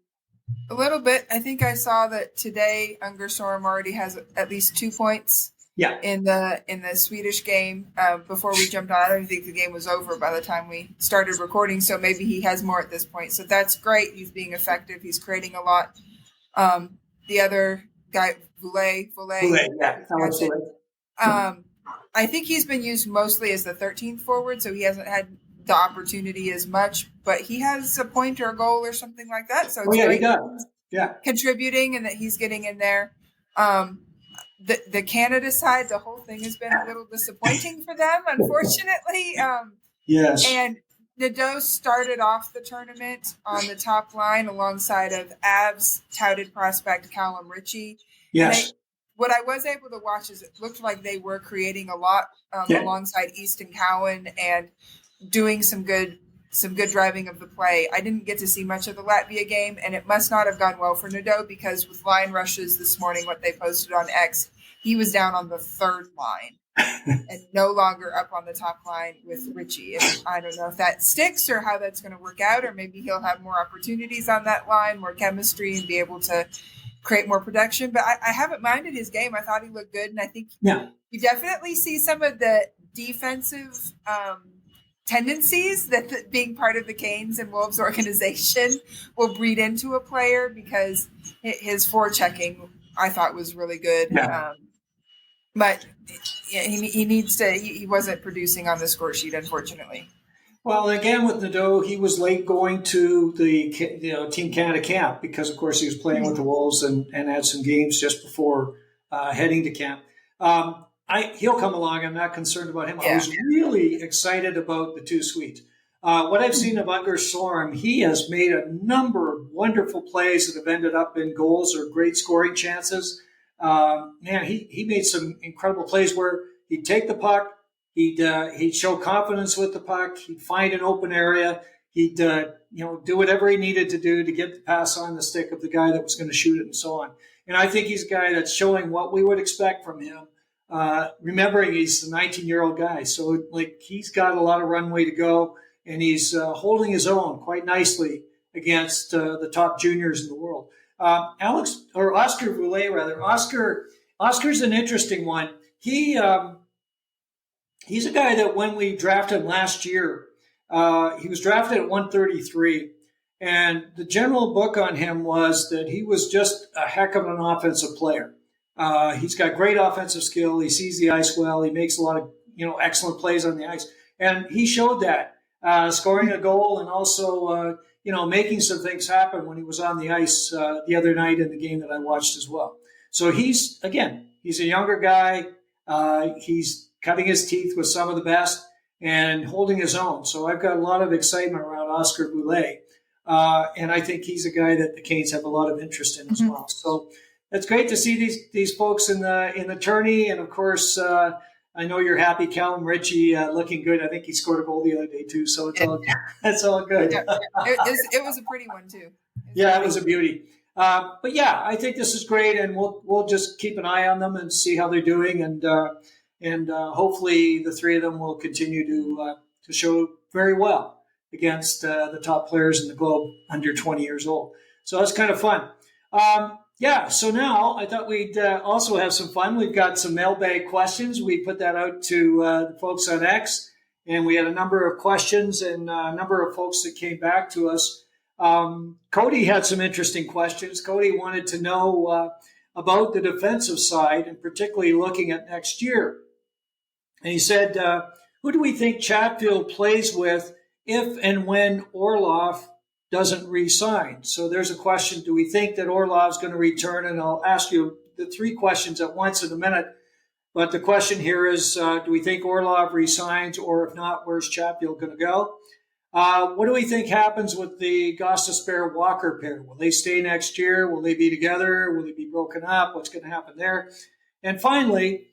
C: A little bit. I think I saw that today Ungersorm already has at least 2 points.
B: Yeah.
C: In the Swedish game before we jumped on. I don't think the game was over by the time we started recording, so maybe he has more at this point. So that's great. He's being effective. He's creating a lot. The other guy, Boulay,
B: yeah.
C: I think he's been used mostly as the 13th forward, so he hasn't had the opportunity as much, but he has a point or a goal or something like that. So it's
B: he
C: great
B: does. Yeah.
C: Contributing and that he's getting in there. The Canada side, the whole thing has been a little disappointing for them, unfortunately.
B: Yes.
C: And Nadeau started off the tournament on the top line alongside of Avs touted prospect Callum Ritchie.
B: Yes.
C: What I was able to watch is it looked like they were creating a lot alongside Easton Cowan and doing some good driving of the play. I didn't get to see much of the Latvia game, and it must not have gone well for Nadeau because with line rushes this morning, what they posted on X, he was down on the 3rd line and no longer up on the top line with Ritchie. And I don't know if that sticks or how that's going to work out, or maybe he'll have more opportunities on that line, more chemistry, and be able to create more production. But I haven't minded his game. I thought he looked good, and I think you definitely see some of the defensive tendencies that being part of the Canes and Wolves organization will breed into a player, because his forechecking I thought was really good.
B: Yeah.
C: But he needs to. He wasn't producing on the score sheet, unfortunately.
B: Well, again with Nadeau, he was late going to the Team Canada camp because, of course, he was playing with the Wolves and had some games just before heading to camp. He'll come along. I'm not concerned about him. I was really excited about the 2 Swedes. What I've seen of Unger Sorum, he has made a number of wonderful plays that have ended up in goals or great scoring chances. Man, he made some incredible plays where he'd take the puck, he'd show confidence with the puck, he'd find an open area, he'd do whatever he needed to do to get the pass on the stick of the guy that was going to shoot it and so on. And I think he's a guy that's showing what we would expect from him. Remembering he's a 19-year-old guy, so he's got a lot of runway to go, and he's holding his own quite nicely against the top juniors in the world. Oscar Voulet, rather. Oscar's an interesting one. He's a guy that when we drafted him last year, he was drafted at 133, and the general book on him was that he was just a heck of an offensive player. He's got great offensive skill. He sees the ice well. He makes a lot of excellent plays on the ice, and he showed that scoring a goal and also making some things happen when he was on the ice the other night in the game that I watched as well. So he's a younger guy. He's cutting his teeth with some of the best and holding his own. So I've got a lot of excitement around Oscar Voulet, and I think he's a guy that the Canes have a lot of interest in as well. So. It's great to see these folks in the tourney, and of course, I know you're happy. Callum Ritchie looking good. I think he scored a goal the other day too, so it's all good.
C: Yeah, it was a pretty one too.
B: It was a beauty. But yeah, I think this is great, and we'll just keep an eye on them and see how they're doing, and hopefully the three of them will continue to show very well against the top players in the globe under 20 years old. So that's kind of fun. So now I thought we'd also have some fun. We've got some mailbag questions. We put that out to the folks on X, and we had a number of questions and a number of folks that came back to us. Cody had some interesting questions. Cody wanted to know about the defensive side, and particularly looking at next year. And he said, who do we think Chatfield plays with if and when Orlov doesn't re-sign? So there's a question. Do we think that Orlov's going to return? And I'll ask you the three questions at once in a minute. But the question here is, do we think Orlov resigns? Or if not, where's Chatfield going to go? What do we think happens with the Gostisbehere Walker pair? Will they stay next year? Will they be together? Will they be broken up? What's going to happen there? And finally,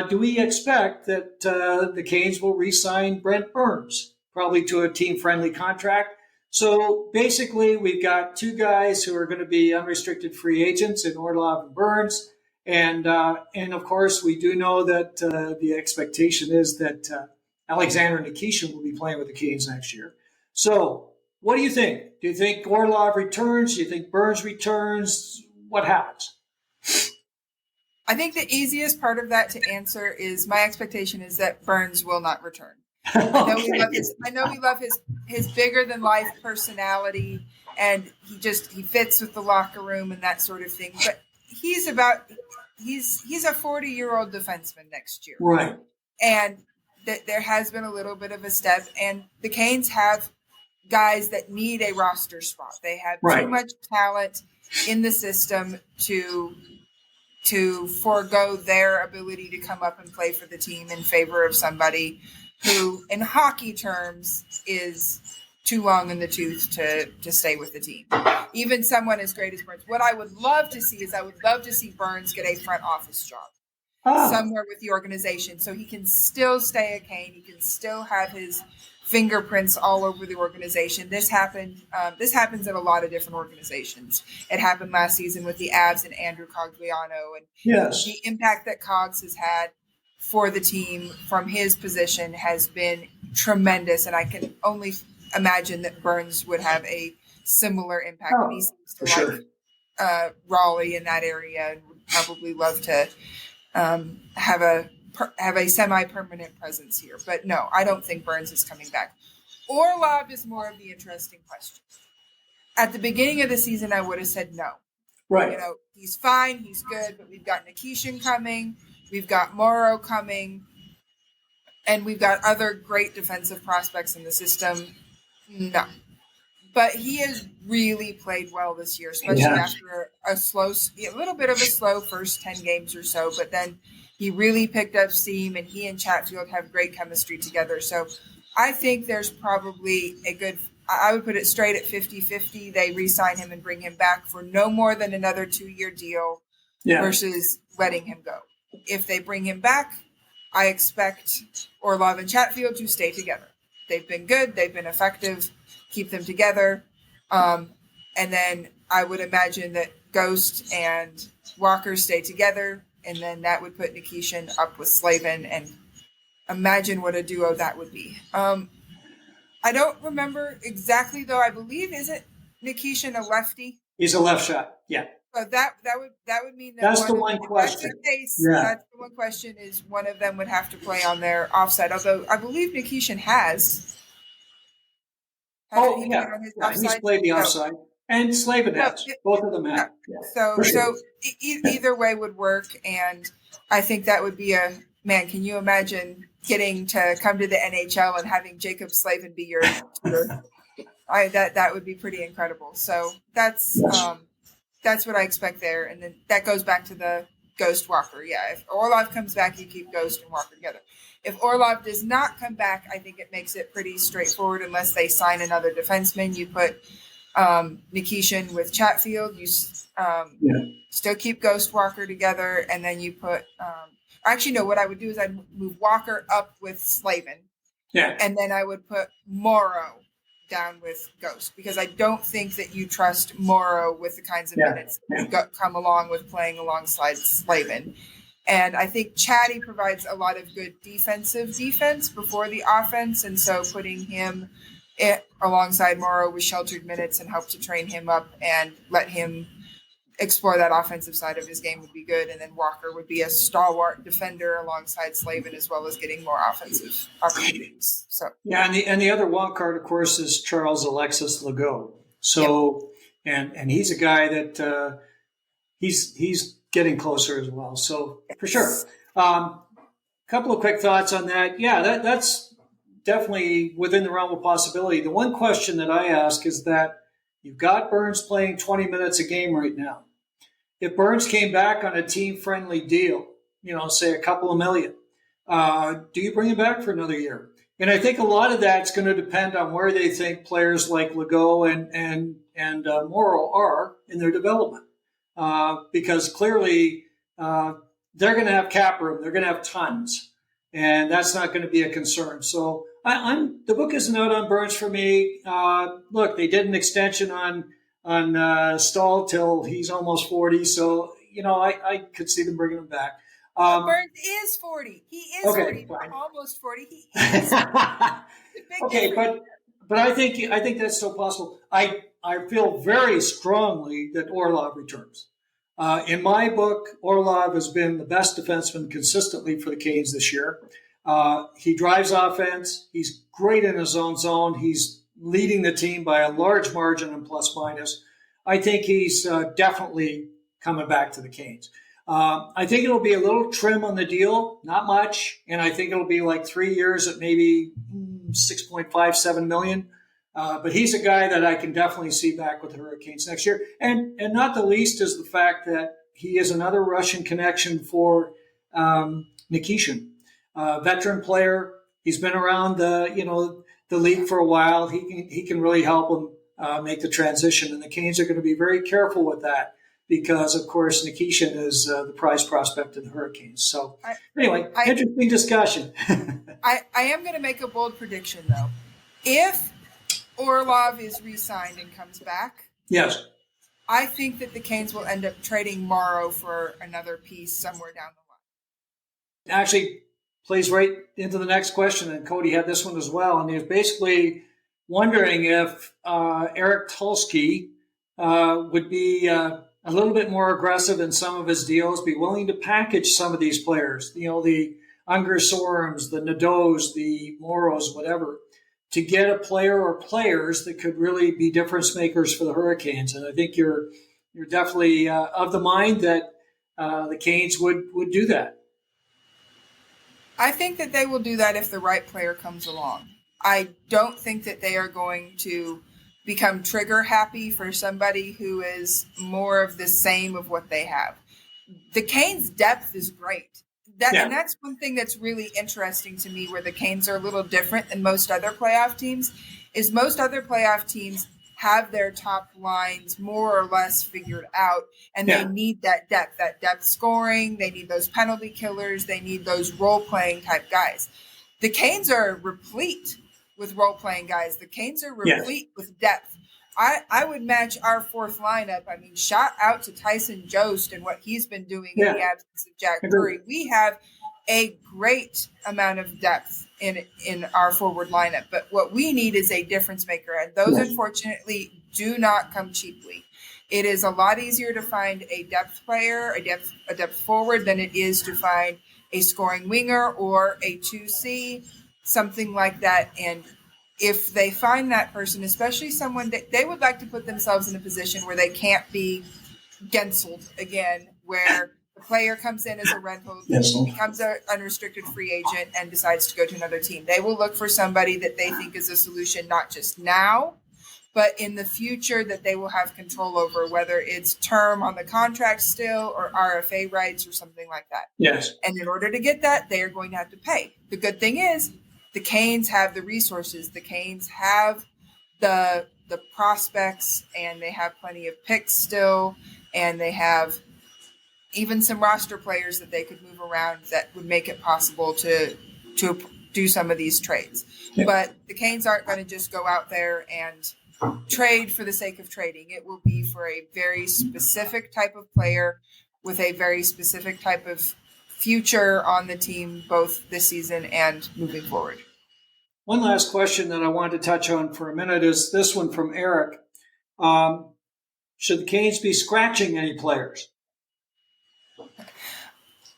B: do we expect that the Canes will re-sign Brent Burns, probably to a team-friendly contract? So basically, we've got two guys who are going to be unrestricted free agents in Orlov and Burns. And of course, we do know that the expectation is that Alexander Nikishin will be playing with the Canes next year. So what do you think? Do you think Orlov returns? Do you think Burns returns? What happens?
C: I think the easiest part of that to answer is my expectation is that Burns will not return. I know we love his bigger than life personality, and he fits with the locker room and that sort of thing. But he's a 40-year-old defenseman next year,
B: right? And
C: there has been a little bit of a step, and the Canes have guys that need a roster spot. They have too much talent in the system to forego their ability to come up and play for the team in favor of somebody who, in hockey terms, is too long in the tooth to stay with the team. Even someone as great as Burns. What I would love to see is Burns get a front office job somewhere with the organization, so he can still stay a Cane. He can still have his fingerprints all over the organization. This happens at a lot of different organizations. It happened last season with the Avs and Andrew Cogliano, and the impact that Cogs has had for the team from his position has been tremendous, and I can only imagine that Burns would have a similar impact. He seems to like Raleigh in that area, and would probably love to have a semi-permanent presence here. But no, I don't think Burns is coming back. Orlov is more of the interesting question. At the beginning of the season, I would have said no.
B: Right.
C: He's fine, he's good, but we've got Nikishin coming. We've got Morrow coming, and we've got other great defensive prospects in the system. No. But he has really played well this year, especially after a little bit of a slow first 10 games or so. But then he really picked up steam, and he and Chatfield have great chemistry together. So I think there's probably I would put it straight at 50-50. They re-sign him and bring him back for no more than another 2-year deal versus letting him go. If they bring him back, I expect Orlov and Chatfield to stay together. They've been good. They've been effective. Keep them together. And then I would imagine that Ghost and Walker stay together. And then that would put Nikishin up with Slavin, and imagine what a duo that would be. I don't remember exactly, though. I believe, is it Nikishin a lefty?
B: He's a left shot. Yeah.
C: But that would mean that
B: that's the one question.
C: That's the one question is one of them would have to play on their offside. Although I believe Nikishin has.
B: He's played the offside, and Slavin has. Both of them have. Yeah.
C: So either way would work, and I think that would be man. Can you imagine getting to come to the NHL and having Jacob Slavin be your that would be pretty incredible. So that's what I expect there. And then that goes back to the Ghost Walker. Yeah, if Orlov comes back, you keep Ghost and Walker together. If Orlov does not come back, I think it makes it pretty straightforward. Unless they sign another defenseman, you put Nikishin with Chatfield. You still keep Ghost Walker together, and then you put actually, no, what I would do is I'd move Walker up with Slavin.
B: Yeah.
C: And then I would put Morrow down with Ghost, because I don't think that you trust Morrow with the kinds of minutes that come along with playing alongside Slavin. And I think Chatty provides a lot of good defense before the offense. And so putting him alongside Morrow with sheltered minutes and help to train him up and let him explore that offensive side of his game would be good. And then Walker would be a stalwart defender alongside Slavin, as well as getting more offensive opportunities. So
B: and the other wild card, of course, is Charles Alexis Legault. So and he's a guy that he's getting closer as well. So for sure. Couple of quick thoughts on that. Yeah, that's definitely within the realm of possibility. The one question that I ask is that you've got Burns playing 20 minutes a game right now. If Burns came back on a team-friendly deal, say a couple of million, do you bring him back for another year? And I think a lot of that's going to depend on where they think players like Legault and Morrow are in their development. Because clearly they're going to have cap room. They're going to have tons. And that's not going to be a concern. So the book isn't out on Burns for me. Look, they did an extension on Stahl till he's almost 40. So, I could see them bringing him back.
C: Burns is 40. He is 40. Fine. Almost 40. He is.
B: Okay, but I think that's still possible. I feel very strongly that Orlov returns. In my book, Orlov has been the best defenseman consistently for the Canes this year. He drives offense. He's great in his own zone. He's leading the team by a large margin in plus minus. I think he's definitely coming back to the Canes. I think it'll be a little trim on the deal, not much. And I think it'll be like 3 years at maybe $6.57 million. But he's a guy that I can definitely see back with the Hurricanes next year. And not the least is the fact that he is another Russian connection for Nikishin, veteran player. He's been around the league for a while. He can really help him make the transition. And the Canes are going to be very careful with that because, of course, Nikishin is the prize prospect of the Hurricanes. So anyway, interesting discussion.
C: I am going to make a bold prediction, though. If Orlov is re-signed and comes back,
B: yes,
C: I think that the Canes will end up trading Morrow for another piece somewhere down the line.
B: Actually, plays right into the next question, and Cody had this one as well. And he was basically wondering if Eric Tulsky would be a little bit more aggressive in some of his deals, be willing to package some of these players, the Unger Sorums, the Nadeaus, the Morrows, whatever, to get a player or players that could really be difference makers for the Hurricanes. And I think you're definitely of the mind that the Canes would do that.
C: I think that they will do that if the right player comes along. I don't think that they are going to become trigger happy for somebody who is more of the same of what they have. The Canes' depth is great. And that's one thing that's really interesting to me, where the Canes are a little different than most other playoff teams, is most other playoff teams have their top lines more or less figured out, and they need that depth scoring. They need those penalty killers. They need those role-playing type guys. The Canes are replete with role-playing guys. The Canes are replete with depth. I would match our fourth lineup. I mean, shout out to Tyson Jost and what he's been doing in the absence of Jack Drury. We have a great amount of depth in our forward lineup, but what we need is a difference maker, and those unfortunately do not come cheaply. It is a lot easier to find a depth player, a depth forward, than it is to find a scoring winger or a 2C, something like that. And if they find that person, especially someone that they would like to put themselves in a position where they can't be Genseled again, where the player comes in as a rental, becomes an unrestricted free agent, and decides to go to another team. They will look for somebody that they think is a solution, not just now, but in the future, that they will have control over, whether it's term on the contract still or RFA rights or something like that.
B: Yes.
C: And in order to get that, they are going to have to pay. The good thing is the Canes have the resources. The Canes have the prospects, and they have plenty of picks still, and they have even some roster players that they could move around that would make it possible to do some of these trades. Yeah. But the Canes aren't going to just go out there and trade for the sake of trading. It will be for a very specific type of player with a very specific type of future on the team, both this season and moving forward.
B: One last question that I wanted to touch on for a minute is this one from Eric. Should the Canes be scratching any players?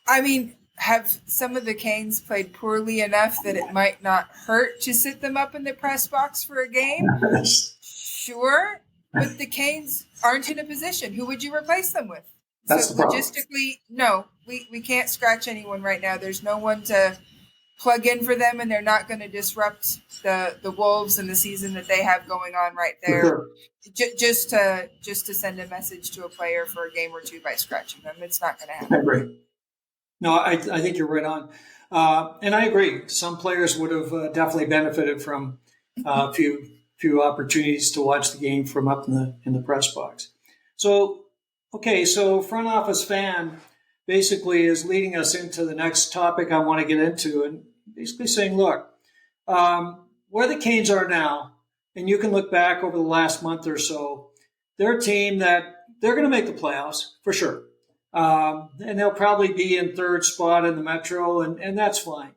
C: I mean, have some of the Canes played poorly enough that it might not hurt to sit them up in the press box for a game? Sure, but the Canes aren't in a position. Who would you replace them with?
B: That's
C: so
B: the problem.
C: Logistically, no, we can't scratch anyone right now. There's no one to plug in for them, and they're not going to disrupt the Wolves and the season that they have going on right there.
B: Sure.
C: Just to send a message to a player for a game or two by scratching them, it's not going to happen.
B: I agree. No, I think you're right on, and I agree. Some players would have definitely benefited from a few opportunities to watch the game from up in the press box. So, okay, so front office fan basically is leading us into the next topic I want to get into, and basically saying, look, where the Canes are now, and you can look back over the last month or so, they're a team that they're going to make the playoffs for sure. And they'll probably be in third spot in the Metro, and that's fine.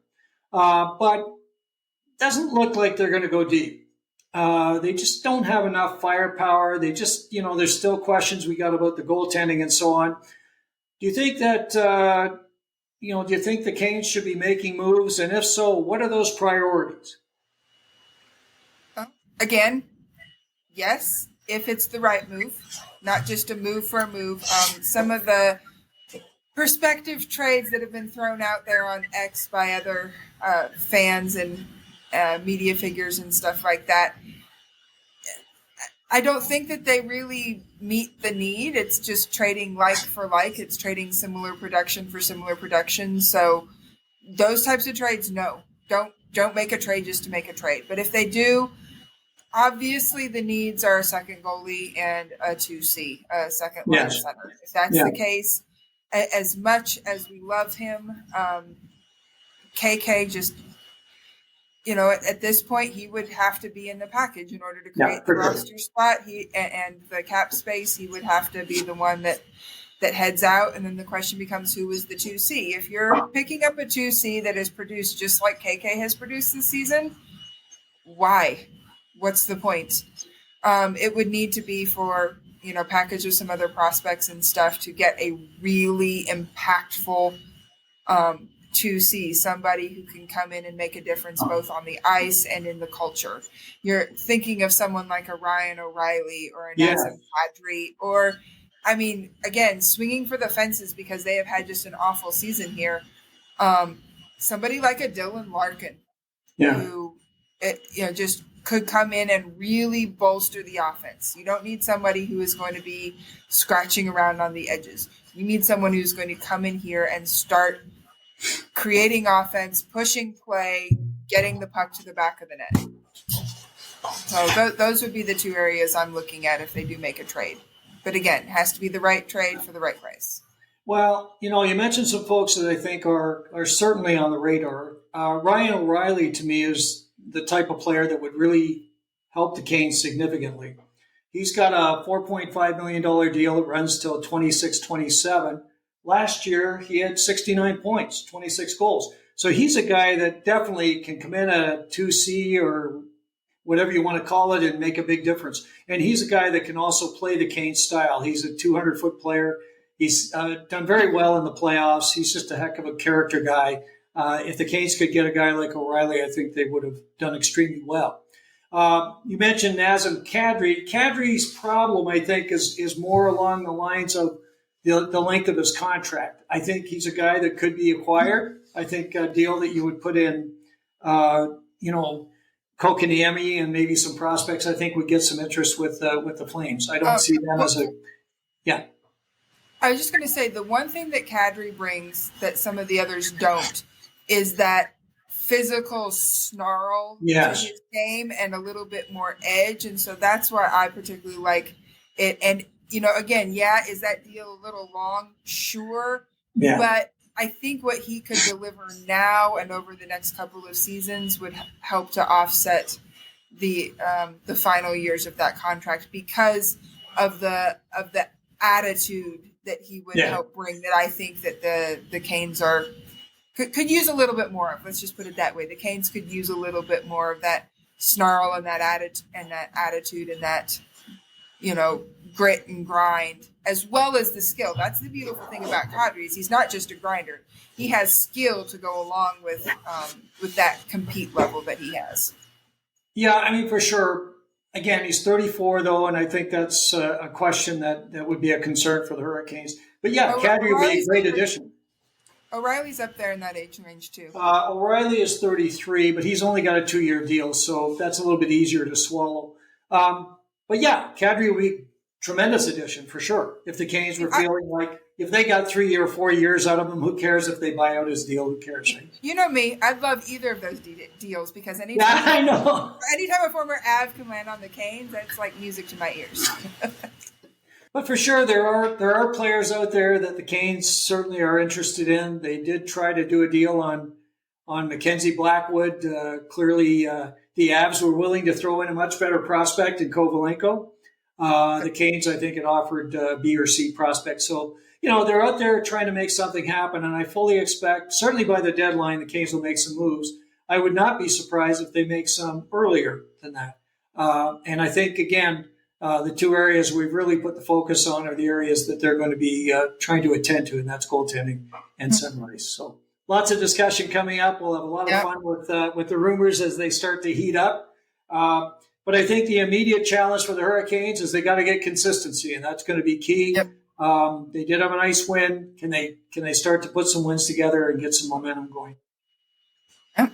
B: But it doesn't look like they're going to go deep. They just don't have enough firepower. They just, there's still questions we got about the goaltending and so on. Do you think that, do you think the Canes should be making moves? And if so, what are those priorities?
C: Again, yes, if it's the right move, not just a move for a move. Some of the prospective trades that have been thrown out there on X by other fans and media figures and stuff like that, I don't think that they really meet the need. It's just trading like for like. It's trading similar production for similar production. So those types of trades, no. Don't make a trade just to make a trade. But if they do, obviously the needs are a second goalie and a 2C, a second line center. If that's the case, as much as we love him, KK just, at this point, he would have to be in the package in order to create the roster spot. And the cap space, he would have to be the one that heads out. And then the question becomes, who is the 2C? If you're picking up a 2C that is produced just like KK has produced this season, why? What's the point? It would need to be for, package with some other prospects and stuff to get a really impactful 2C, somebody who can come in and make a difference both on the ice and in the culture. You're thinking of someone like a Ryan O'Reilly or a Nazem Kadri, or, again, swinging for the fences because they have had just an awful season here. Somebody like a Dylan Larkin, who, just could come in and really bolster the offense. You don't need somebody who is going to be scratching around on the edges. You need someone who's going to come in here and start creating offense, pushing play, getting the puck to the back of the net. So those would be the two areas I'm looking at if they do make a trade. But again, it has to be the right trade for the right price.
B: Well, you mentioned some folks that I think are certainly on the radar. Ryan O'Reilly, to me, is the type of player that would really help the Canes significantly. He's got a $4.5 million deal that runs till 26-27. Last year, he had 69 points, 26 goals. So he's a guy that definitely can come in a 2C or whatever you want to call it and make a big difference. And he's a guy that can also play the Canes style. He's a 200-foot player. He's done very well in the playoffs. He's just a heck of a character guy. If the Canes could get a guy like O'Reilly, I think they would have done extremely well. You mentioned Nazem Kadri. Kadri's problem, I think, is more along the lines of the length of his contract. I think he's a guy that could be acquired. I think a deal that you would put in, Kokaniemi and maybe some prospects, I think would get some interest with the Flames. I don't see them as yeah.
C: I was just going to say the one thing that Kadri brings that some of the others don't is that physical snarl to his game and a little bit more edge. And so that's why I particularly like it. And, again, is that deal a little long? Sure. Yeah. But I think what he could deliver now and over the next couple of seasons would help to offset the final years of that contract because of the attitude that he would help bring. That I think that the Canes could use a little bit more of. Let's just put it that way. The Canes could use a little bit more of that snarl and that attitude and that grit and grind, as well as the skill. That's the beautiful thing about Kadri is he's not just a grinder. He has skill to go along with that compete level that he has. Yeah, I mean, for sure. Again, he's 34, though, and I think that's a question that would be a concern for the Hurricanes. But, Kadri would be a great addition. O'Reilly's up there in that age range, too. O'Reilly is 33, but he's only got a 2-year deal, so that's a little bit easier to swallow. But, Kadri would be tremendous addition for sure. If the Canes were feeling like if they got 3 or 4 years out of him, who cares if they buy out his deal? Who cares? Right? You know me, I'd love either of those deals because anytime a former Av can land on the Canes, that's like music to my ears. But for sure, there are players out there that the Canes certainly are interested in. They did try to do a deal on Mackenzie Blackwood. Clearly, the Avs were willing to throw in a much better prospect in Kovalenko. The Canes, I think, had offered B or C prospects. So, they're out there trying to make something happen. And I fully expect, certainly by the deadline, the Canes will make some moves. I would not be surprised if they make some earlier than that. And I think, again, the two areas we've really put the focus on are the areas that they're going to be trying to attend to, and that's goaltending and sunrise. So lots of discussion coming up. We'll have a lot of fun with the rumors as they start to heat up. But I think the immediate challenge for the Hurricanes is they got to get consistency, and that's going to be key. Yep. They did have a nice win. Can they start to put some wins together and get some momentum going? Yep.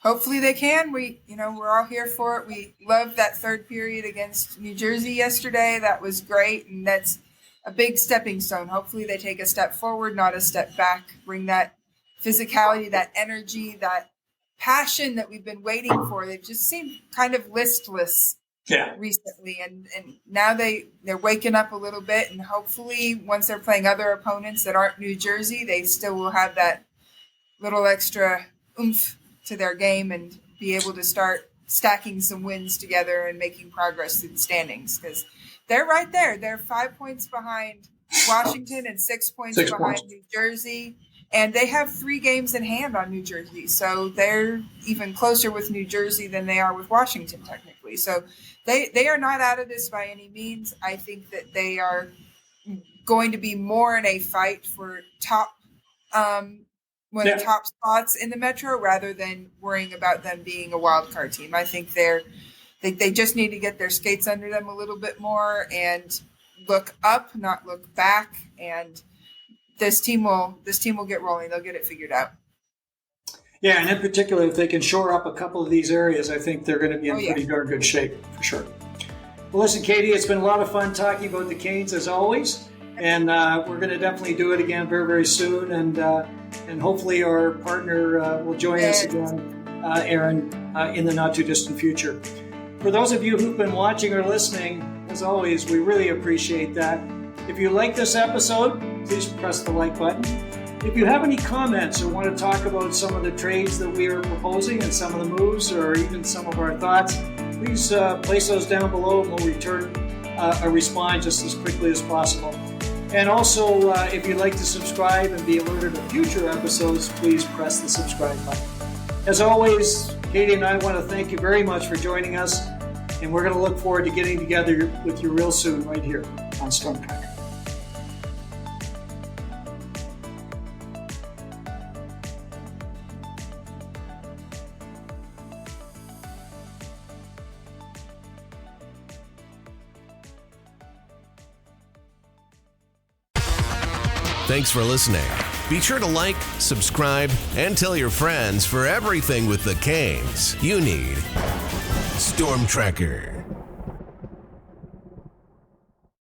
C: Hopefully they can. We're all here for it. We loved that third period against New Jersey yesterday. That was great, and that's a big stepping stone. Hopefully they take a step forward, not a step back. Bring that physicality, that energy, that passion that we've been waiting for. They've just seemed kind of listless recently, and now they're waking up a little bit, and hopefully once they're playing other opponents that aren't New Jersey, they still will have that little extra oomph to their game and be able to start stacking some wins together and making progress through the standings, because they're right there. They're 5 points behind Washington and 6 points behind New Jersey. And they have 3 games in hand on New Jersey. So they're even closer with New Jersey than they are with Washington, technically. So they are not out of this by any means. I think that they are going to be more in a fight for top spots in the Metro rather than worrying about them being a wild card team. I think they just need to get their skates under them a little bit more and look up, not look back, and this team will get rolling. They'll get it figured out. Yeah, and in particular, if they can shore up a couple of these areas, I think they're going to be in pretty darn good shape, for sure. Well, listen, Katie, it's been a lot of fun talking about the Canes, as always.
B: And we're going to definitely do it again very, very soon. And hopefully our partner will join us again, Aaron, in the not too distant future. For those of you who've been watching or listening, as always, we really appreciate that. If you like this episode, please press the like button. If you have any comments or want to talk about some of the trades that we are proposing and some of the moves or even some of our thoughts, please place those down below and we'll return a response just as quickly as possible. And also, if you'd like to subscribe and be alerted of future episodes, please press the subscribe button. As always, Katie and I want to thank you very much for joining us, and we're going to look forward to getting together with you real soon right here on Storm Tracker.
A: Thanks for listening. Be sure to like, subscribe, and tell your friends for everything with the Canes you need. Storm Tracker.